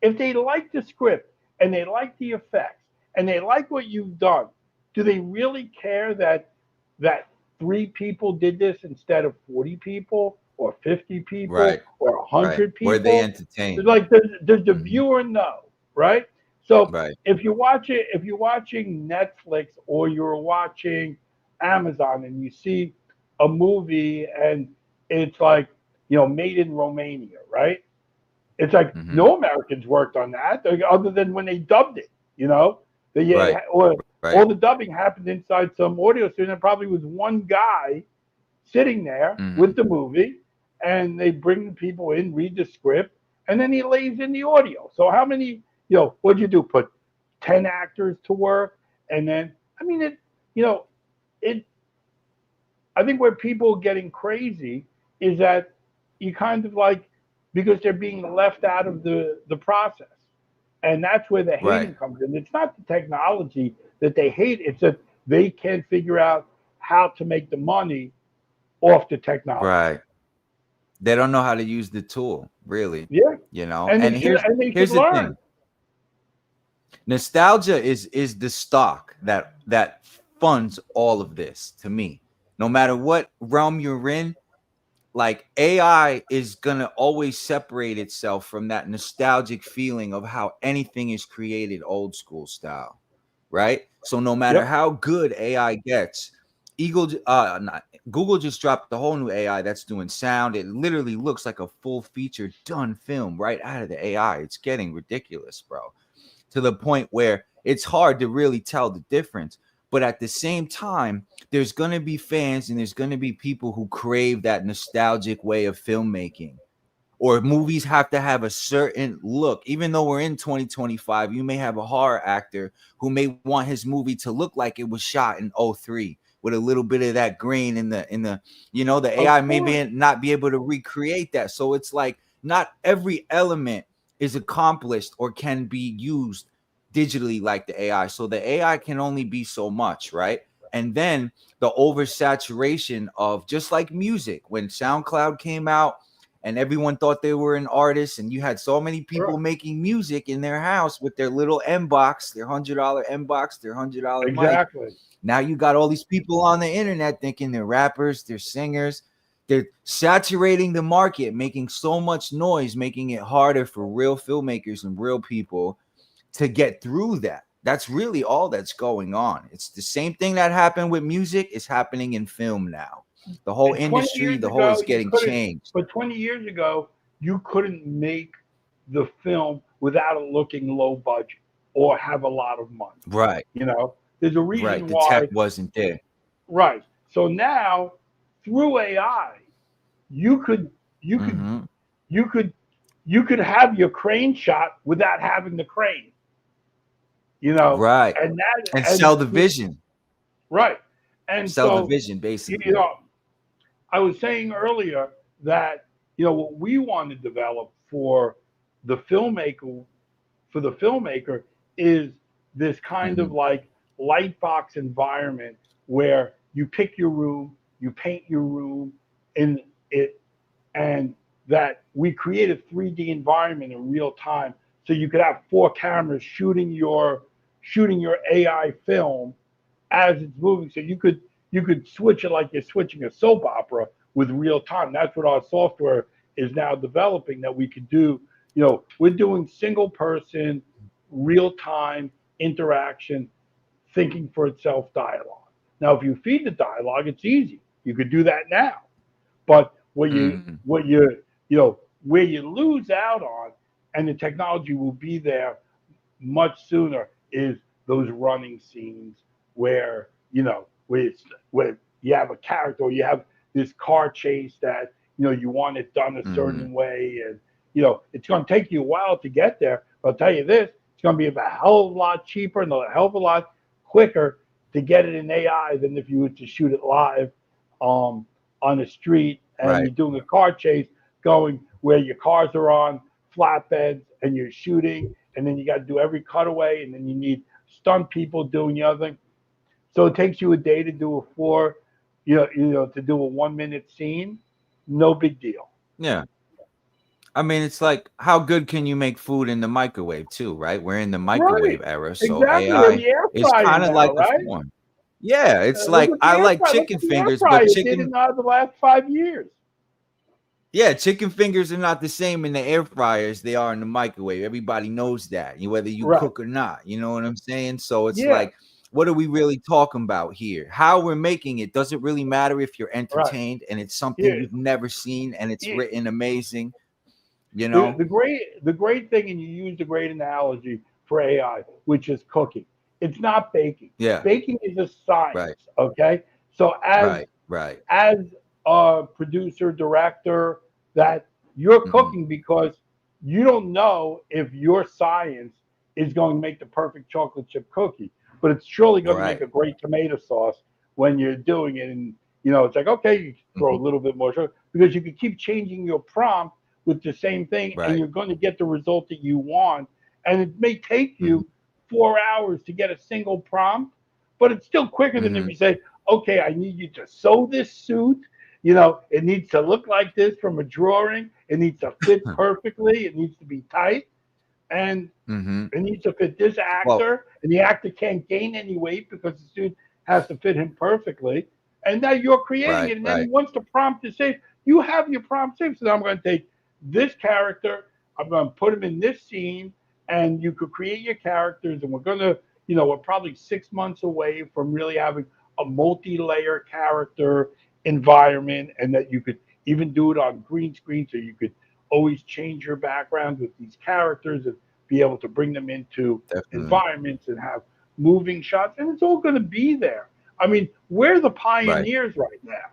If they like the script and they like the effects and they like what you've done, do they really care that 3 people did this instead of 40 people or 50
Right.
people or a
Right.
hundred
Were they
people? It's
entertained?
like does the
Hmm.
viewer know, right? So
Right.
if you're watching Netflix or you're watching Amazon and you see a movie and it's like made in Romania, right? It's like
Hmm.
no Americans worked on that other than when they dubbed it.
Right.
Or
Right.
all the dubbing happened inside some audio studio. And probably was one guy sitting there
Hmm.
with the movie, and they bring the people in, read the script, and then he lays in the audio. So how many, what'd you do? Put 10 actors to work, and then it. I think where people are getting crazy is that you kind of like, because they're being left out of the process. And that's where the hating comes in. It's not the technology that they hate, it's that they can't figure out how to make the money off the technology.
Right. They don't know how to use the tool, really.
Yeah.
And here's the thing. Nostalgia is the stock that funds all of this to me. No matter what realm you're in, like AI is gonna always separate itself from that nostalgic feeling of how anything is created old school style, right? So no matter how good AI gets, Google just dropped the whole new AI that's doing sound. It literally looks like a full feature done film right out of the AI. It's getting ridiculous, bro, to the point where it's hard to really tell the difference. But at the same time, there's going to be fans and there's going to be people who crave that nostalgic way of filmmaking, or movies have to have a certain look. Even though we're in 2025, you may have a horror actor who may want his movie to look like it was shot in 03 with a little bit of that grain in the the AI may not be able to recreate that. So it's like not every element is accomplished or can be used digitally like the AI. So the AI can only be so much, right? And then the oversaturation of, just like music, when SoundCloud came out and everyone thought they were an artist, and you had so many people making music in their house with their little M box, their $100 M box, their $100 mic. Now you got all these people on the internet thinking they're rappers, they're singers. They're saturating the market, making so much noise, making it harder for real filmmakers and real people to get through that. That's really all that's going on. It's the same thing that happened with music is happening in film now. The whole industry, the whole is getting changed.
But 20 years ago, you couldn't make the film without it looking low budget or have a lot of money.
Right.
There's a reason
the
why
tech wasn't there.
Right. So now through AI, you could have your crane shot without having the crane.
Right. And sell the vision.
Right. And
sell the vision, basically.
I was saying earlier that what we want to develop for the filmmaker is this kind of like light box environment where you pick your room, you paint your room in it, and that we create a 3D environment in real time, so you could have 4 cameras shooting your AI film as it's moving. So you could switch it like you're switching a soap opera with real time. That's what our software is now developing, that we could do. We're doing single person, real time interaction, thinking for itself dialogue. Now, if you feed the dialogue, it's easy. You could do that now. But where you lose out on, and the technology will be there much sooner, is those running scenes where where you have a character, or you have this car chase that you want it done a certain way, and it's going to take you a while to get there. But I'll tell you this, it's going to be a hell of a lot cheaper and a hell of a lot quicker to get it in AI than if you were to shoot it live on the street, and you're doing a car chase going where your cars are on flatbeds and you're shooting, and then you got to do every cutaway, and then you need stunt people doing the other thing. So it takes you a day to do to do a 1 minute scene. No big deal.
Yeah. I mean, it's like, how good can you make food in the microwave too, right? We're in the microwave era, so AI is kind of like the form. Yeah, it's like, I like chicken fingers, but chicken
in the last 5 years.
Yeah, chicken fingers are not the same in the air fryer as they are in the microwave. Everybody knows that, whether you cook or not. You know what I'm saying? So it's like, what are we really talking about here? How we're making it doesn't really matter if you're entertained and it's something you've never seen and it's written amazing.
The great thing, and you used a great analogy for AI, which is cooking. It's not baking.
Yeah.
Baking is a science. Okay. So as a producer, director, that you're cooking because you don't know if your science is going to make the perfect chocolate chip cookie, but it's surely going to make a great tomato sauce when you're doing it. And, it's like, okay, you throw a little bit more sugar because you can keep changing your prompt with the same thing and you're going to get the result that you want. And it may take you 4 hours to get a single prompt, but it's still quicker than if you say, okay, I need you to sew this suit. It needs to look like this from a drawing. It needs to fit perfectly. It needs to be tight. And it needs to fit this actor. And the actor can't gain any weight because the suit has to fit him perfectly. And now you're creating it. And then once the prompt is saved, you have your prompt saved. So now I'm going to take this character. I'm going to put him in this scene. And you could create your characters. And we're going to, we're probably 6 months away from really having a multi-layer character environment, and that you could even do it on green screen, so you could always change your background with these characters and be able to bring them into environments and have moving shots, and it's all going to be there. I mean, we're the pioneers right now.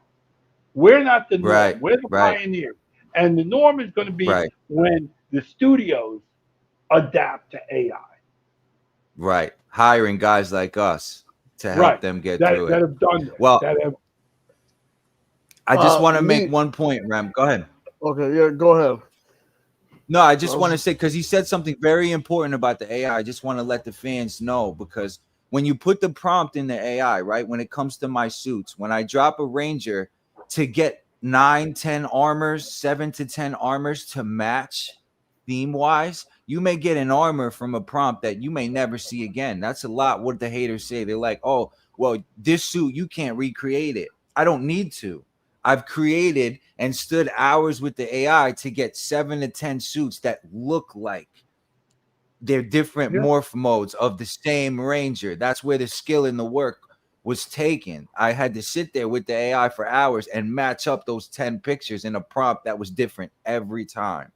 We're not the norm. We're the pioneers. And the norm is going to be when the studios adapt to AI.
Right. Hiring guys like us to help them get through it.
That have done it.
Well, I just want to make one point, Rem. Go ahead.
Okay, yeah, go ahead.
No, I just want to say, because he said something very important about the AI. I just want to let the fans know, because when you put the prompt in the AI, right, when it comes to my suits, when I drop a Ranger to get 9, 10 armors, 7 to 10 armors to match theme-wise, you may get an armor from a prompt that you may never see again. That's a lot what the haters say. They're like, oh, well, this suit, you can't recreate it. I don't need to. I've created and stood hours with the AI to get 7 to 10 suits that look like they're different morph modes of the same Ranger. That's where the skill in the work was taken. I had to sit there with the AI for hours and match up those 10 pictures in a prompt that was different every time.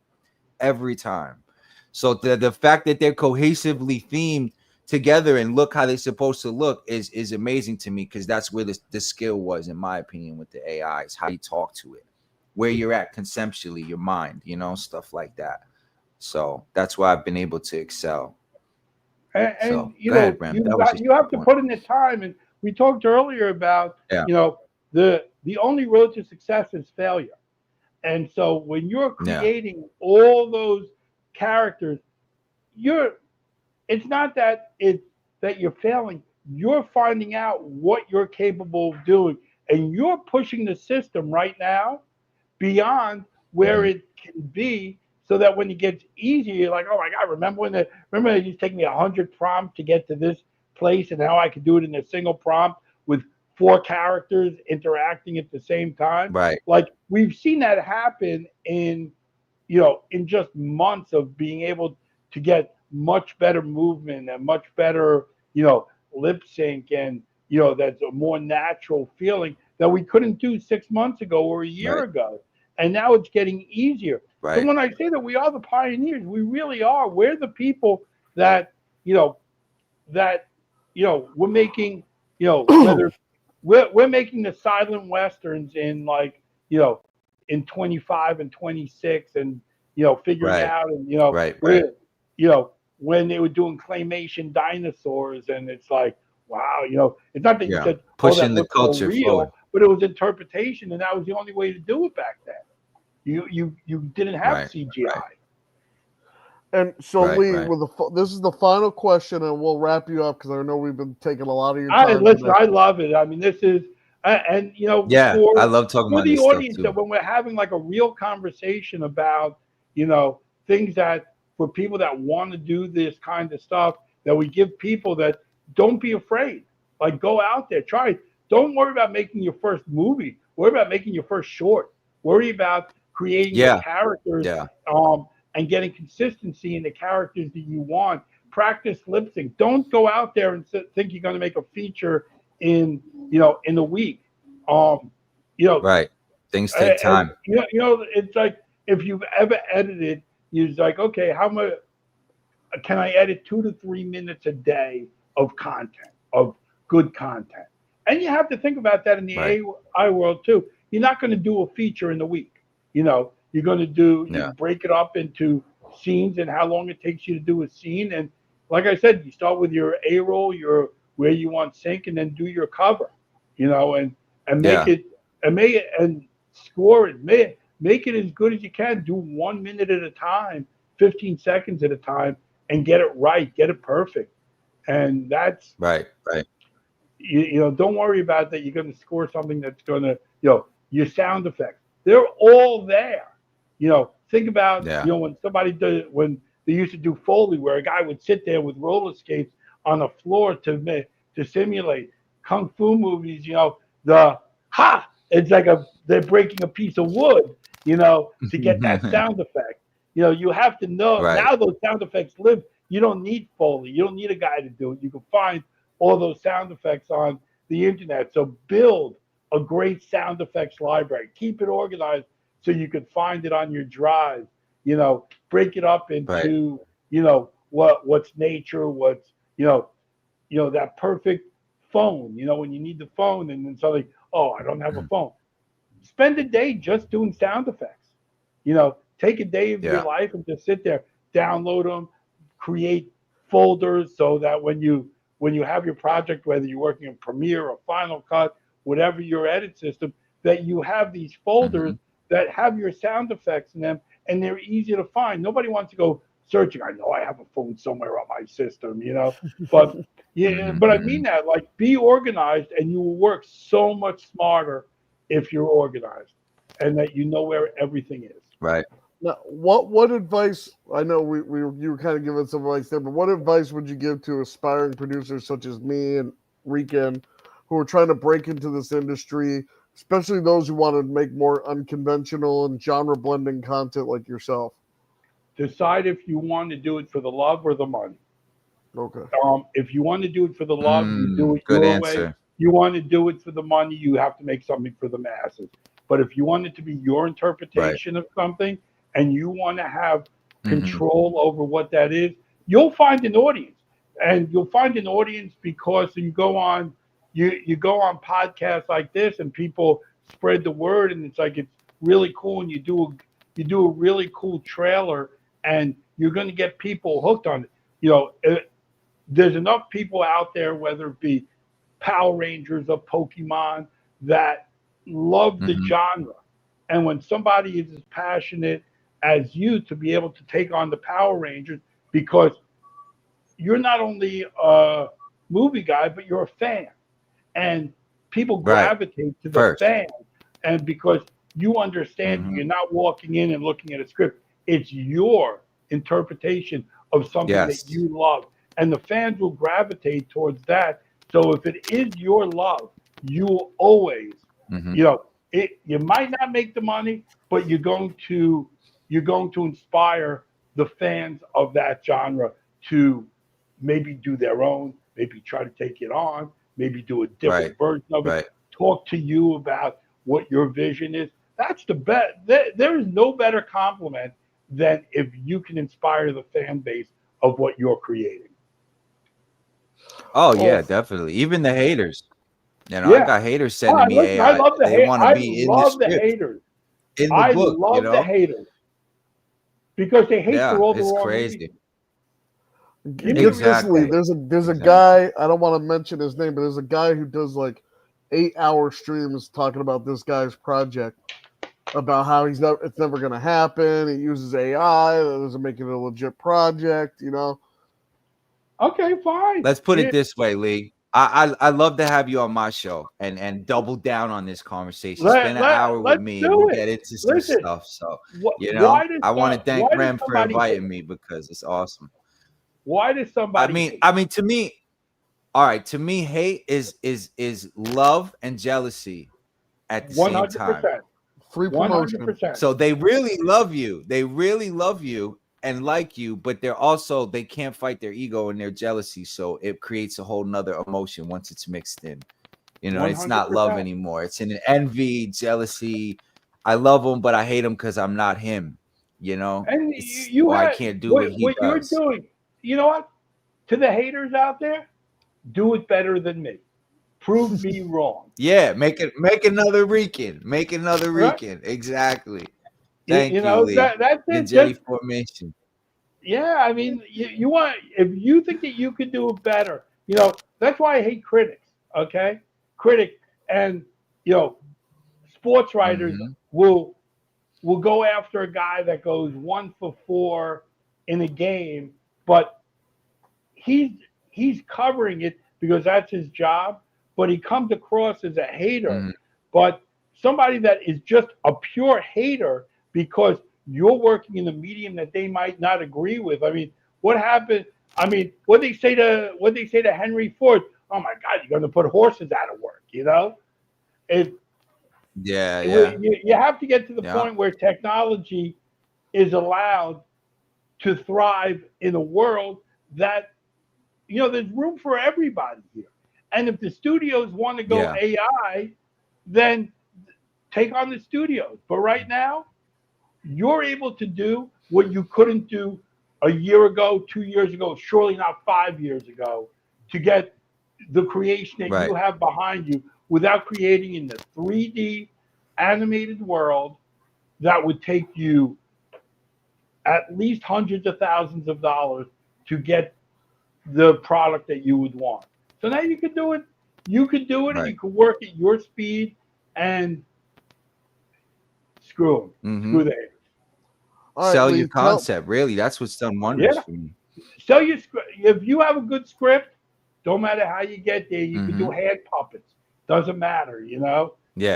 Every time. So the fact that they're cohesively themed together and look how they're supposed to look is amazing to me, because that's where the skill was, in my opinion, with the AI, is how you talk to it, where you're at conceptually, your mind, stuff like that. So that's why I've been able to excel.
And so, you have to put in the time. And we talked earlier about, the only road to success is failure. And so when you're creating all those characters, it's not that you're failing. You're finding out what you're capable of doing, and you're pushing the system right now beyond where it can be, so that when it gets easier, you're like, oh my God, remember it used to take me 100 prompts to get to this place, and now I can do it in a single prompt with 4 characters interacting at the same time.
Right.
Like, we've seen that happen in just months of being able to get much better movement and much better, lip sync, and, that's a more natural feeling that we couldn't do 6 months ago or a year ago. And now it's getting easier.
Right.
So when I say that we are the pioneers, we really are. We're the people that, we're making, whether we're making the silent Westerns in, like, in 25 and 26, and, figuring out, and, when they were doing claymation dinosaurs, and it's like, wow, it's not that you said
pushing the culture forward,
but it was interpretation, and that was the only way to do it back then. You didn't have CGI.
Right. And so, Lee, this is the final question, and we'll wrap you up, because I know we've been taking a lot of your time.
I love it. I mean, this is, and
I love talking about
the
this
audience,
stuff too.
That when we're having like a real conversation about, things that, for people that want to do this kind of stuff, that we give people that, don't be afraid. Like, go out there, try it. Don't worry about making your first movie. Worry about making your first short. Worry about creating your characters, and getting consistency in the characters that you want. Practice lip sync. Don't go out there and think you're going to make a feature in a week.
Things take time.
It's like, if you've ever edited, you're like, okay, how much can I edit? 2 to 3 minutes a day of content, of good content. And you have to think about that in the AI world too. You're not going to do a feature in a week. You're going to do, you break it up into scenes and how long it takes you to do a scene. And like I said, you start with your A-roll, your where you want sync, and then do your cover, and make
Yeah.
it and score it. Make it as good as you can. Do 1 minute at a time, 15 seconds at a time, and get it right, get it perfect. And that's
Right.
don't worry about that. You're going to score something that's going to, your sound effects. They're all there. Think about,
Yeah.
when they used to do Foley, where a guy would sit there with roller skates on the floor to simulate kung fu movies. The ha, it's like they're breaking a piece of wood, to get that sound effect. You have to know
Right.
now those sound effects live. You don't need Foley. You don't need a guy to do it. You can find all those sound effects on the internet. So build a great sound effects library. Keep it organized so you can find it on your drive. Break it up into, what's nature, what's, that perfect phone, when you need the phone and then suddenly, oh, I don't have a phone. Spend a day just doing sound effects. Take a day of your life and just sit there, download them, create folders so that when you have your project, whether you're working in Premiere or Final Cut, whatever your edit system, that you have these folders that have your sound effects in them, and they're easy to find. Nobody wants to go searching. I know I have a phone somewhere on my system, but but I mean that, like, be organized, and you will work so much smarter if you're organized and that you know where everything is.
Right.
Now, what advice? I know you were kind of giving some advice there, but what advice would you give to aspiring producers such as me and Rican, who are trying to break into this industry, especially those who want to make more unconventional and genre blending content like yourself?
Decide if you want to do it for the love or the money.
Okay.
If you want to do it for the love, you do it
good
your
answer.
way. You want to do it for the money, you have to make something for the masses. But if you want it to be your interpretation of something, and you want to have control over what that is, you'll find an audience. And you'll find an audience because you go on podcasts like this, and people spread the word, and it's like, it's really cool, and you do a really cool trailer, and you're going to get people hooked on it. There's enough people out there, whether it be Power Rangers or Pokemon, that love the genre. And when somebody is as passionate as you to be able to take on the Power Rangers, because you're not only a movie guy, but you're a fan. And people gravitate to the fan. And because you understand, you're not walking in and looking at a script. It's your interpretation of something that you love. And the fans will gravitate towards that. So if it is your love, you will always, you might not make the money, but you're going to inspire the fans of that genre to maybe do their own, maybe try to take it on, maybe do a different version of it, talk to you about what your vision is. That's the best. There is no better compliment than if you can inspire the fan base of what you're creating.
Oh yeah, definitely. Even the haters. I got haters sending me AI.
I love
they want to be in the script,
haters.
in the book.
I love the haters because they hate for all the wrong
crazy.
Exactly. There's a guy, I don't want to mention his name, but there's a guy who does like 8-hour streams talking about this guy's project, about how it's never going to happen. He uses AI. That doesn't make it a legit project.
Okay, fine.
Let's put it this way, Lee. I love to have you on my show and double down on this conversation. Spend an hour with me and we'll get into some stuff. So, I want to thank Rem for inviting me because it's awesome.
Why does somebody
I mean, to me, all right, to me, hate is love and jealousy at the 100%. Same time.
Free promotion.
100%.
So they really love you. They really love you and like you, but they can't fight their ego and their jealousy. So it creates a whole nother emotion once it's mixed in.
100%.
It's not love anymore. It's an envy, jealousy. I love him, but I hate him because I'm not him. And I can't do what he does.
You're doing. You know what? To the haters out there, do it better than me. Prove me wrong.
Yeah, make another Rican. Make another Rican. Exactly. Thank you, Lee.
That's it.
The J formation.
Yeah, I mean, you want if you think that you could do it better, that's why I hate critics. Okay, critic and you know sports writers
Hmm.
will will go after a guy that goes 1 for 4 in a game, but he's he's covering it because that's his job, but he comes across as a hater.
Hmm.
But somebody that is just a pure hater because you're working in a medium that they might not agree with. I mean, what happened? I mean, what they say to Henry Ford? Oh my God, you're going to put horses out of work? It,
Yeah, yeah,
you have to get to the
yeah,
point where technology is allowed to thrive in a world that there's room for everybody here. And if the studios want to go
yeah.
AI, then take on the studios. But right now, you're able to do what you couldn't do a year ago, 2 years ago, surely not 5 years ago, to get the creation that you
Right,
have behind you without creating in the 3D animated world that would take you at least hundreds of thousands of dollars to get the product that you would want. So now you can do it. You can do it, and
right.
you can work at your speed. And screw them.
Hmm.
Screw the haters.
All right,
Sell your
Lee. Tell
concept. Really, that's what's done wonders
Yeah.
for me.
Sell your script. If you have a good script, don't matter how you get there. You can do
Hmm.
hand puppets. Doesn't matter.
Yeah,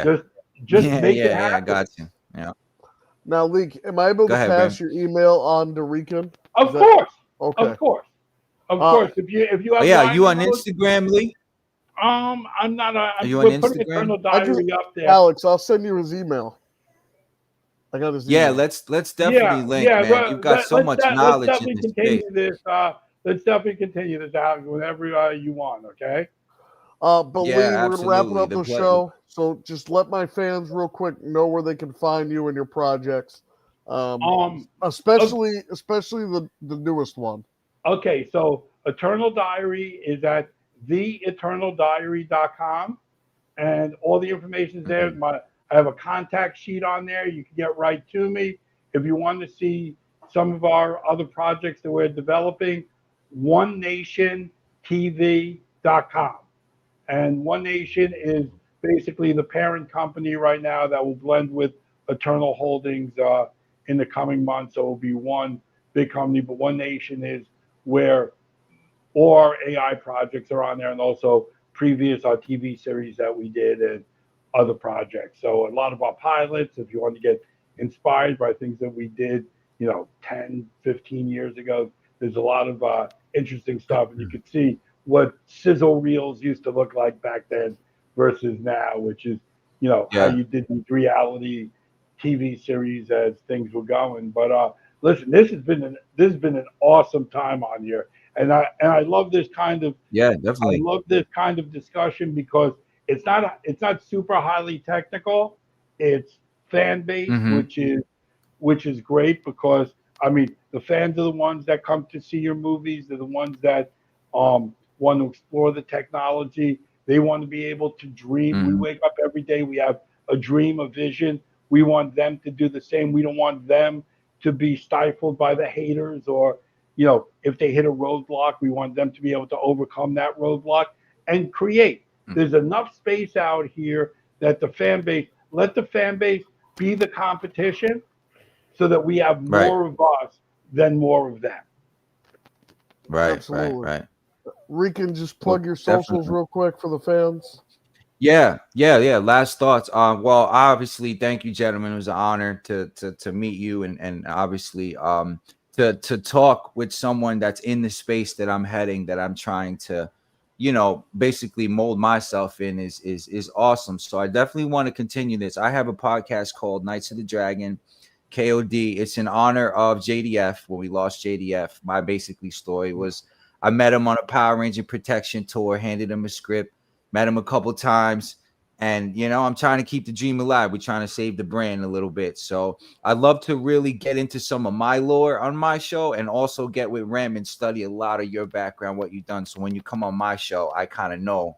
Just just
yeah,
make it
yeah, yeah. I
happen.
got you. Yeah.
now, Lee. Am I able
Go
to
ahead,
pass
man.
your email on to Rican? Is
Of
that
course.
okay?
Of course. Of
Uh,
course. If you
Oh
have
yeah, are
line
you on
numbers,
Instagram, Lee?
I'm not.
Are you on
We're putting
Instagram?
Eternal
I just
Diary up there.
Alex. I'll send you his email. I got his
Yeah,
email.
let's
Yeah,
definitely link,
yeah.
man. You've got so much
Let's
knowledge in
definitely
this space.
continue this. Let's definitely continue this out whenever you want. Okay.
But
Yeah,
Lee, we're gonna wrap it
absolutely.
up
The
the
pleasure.
show. So just let my fans real quick know where they can find you and your projects. Um,
Um. o-
especially the newest one.
Okay. So Eternal Diary is at theeternaldiary.com, and all the information is there.
Mhm.
I have a contact sheet on there. You can get right to me if you want to see some of our other projects that we're developing. OneNationTV.com. And One Nation is basically the parent company right now that will blend with Eternal Holdings in the coming months. So it will be one big company, but One Nation is where all our AI projects are on there, and also previous TV series that we did and other projects. So a lot of our pilots, if you want to get inspired by things that we did, 10, 15 years ago, there's a lot of interesting stuff, and you could see what sizzle reels used to look like back then versus now, which is, how
Yeah.
you did these reality TV series as things were going. But listen, this has been an awesome time on here, and I love this kind of
Yeah,
I
definitely.
love this kind of discussion because it's not super highly technical. It's fan based,
Hmm.
which is great because I mean the fans are the ones that come to see your movies. They're the ones that want to explore the technology. They want to be able to dream. We
Hmm.
wake up every day. We have a dream, a vision. We want them to do the same. We don't want them to be stifled by the haters or if they hit a roadblock, we want them to be able to overcome that roadblock and create. There's enough space out here that let the fan base be the competition so that we have
Right,
more of us than more of them.
right, right,
Absolutely.
right.
Rican, just
Well,
plug your socials
definitely.
real quick for the fans.
Yeah, yeah, yeah. Last thoughts. Well, obviously, thank you, gentlemen. It was an honor to meet you and obviously to talk with someone that's in the space that I'm heading, that I'm trying to, basically mold myself in is awesome. So I definitely want to continue this. I have a podcast called Knights of the Dragon, KOD. It's in honor of JDF when we lost JDF. My basically story was I met him on a Power Ranger protection tour, handed him a script. Met him a couple times, and I'm trying to keep the dream alive. We're trying to save the brand a little bit. So I'd love to really get into some of my lore on my show, and also get with Rem and study a lot of your background, what you've done. So when you come on my show, I kind of know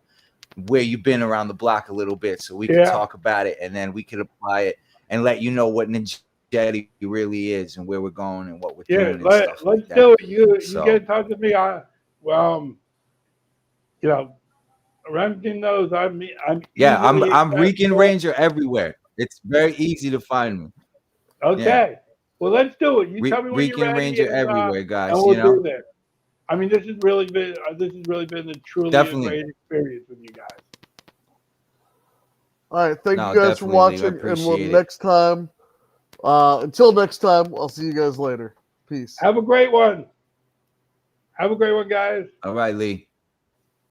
where you've been around the block a little bit, so we could
Yeah.
talk about it, and then we could apply it and let you know what ninja longevity really is and where we're going and what we're
Yeah,
doing and stuff
let's
like that.
do it. You
So
get in touch with me. You know, Remington knows I'm
yeah,
easily
I'm Rican
accessible.
Ranger everywhere. It's very easy to find me. Yeah.
Okay. Well, let's do it. You tell me when you're
Rican
ready,
Ranger everywhere,
and
guys.
we'll
You know,
do this. I mean, this has really been a truly a
definitely.
great experience with you guys.
All right, thank
No,
you guys for
definitely, Lee. I
watching, and we'll
appreciate it.
next time. Until next time, I'll see you guys later. Peace.
Have a great one. Have a great one, guys.
All right, Lee.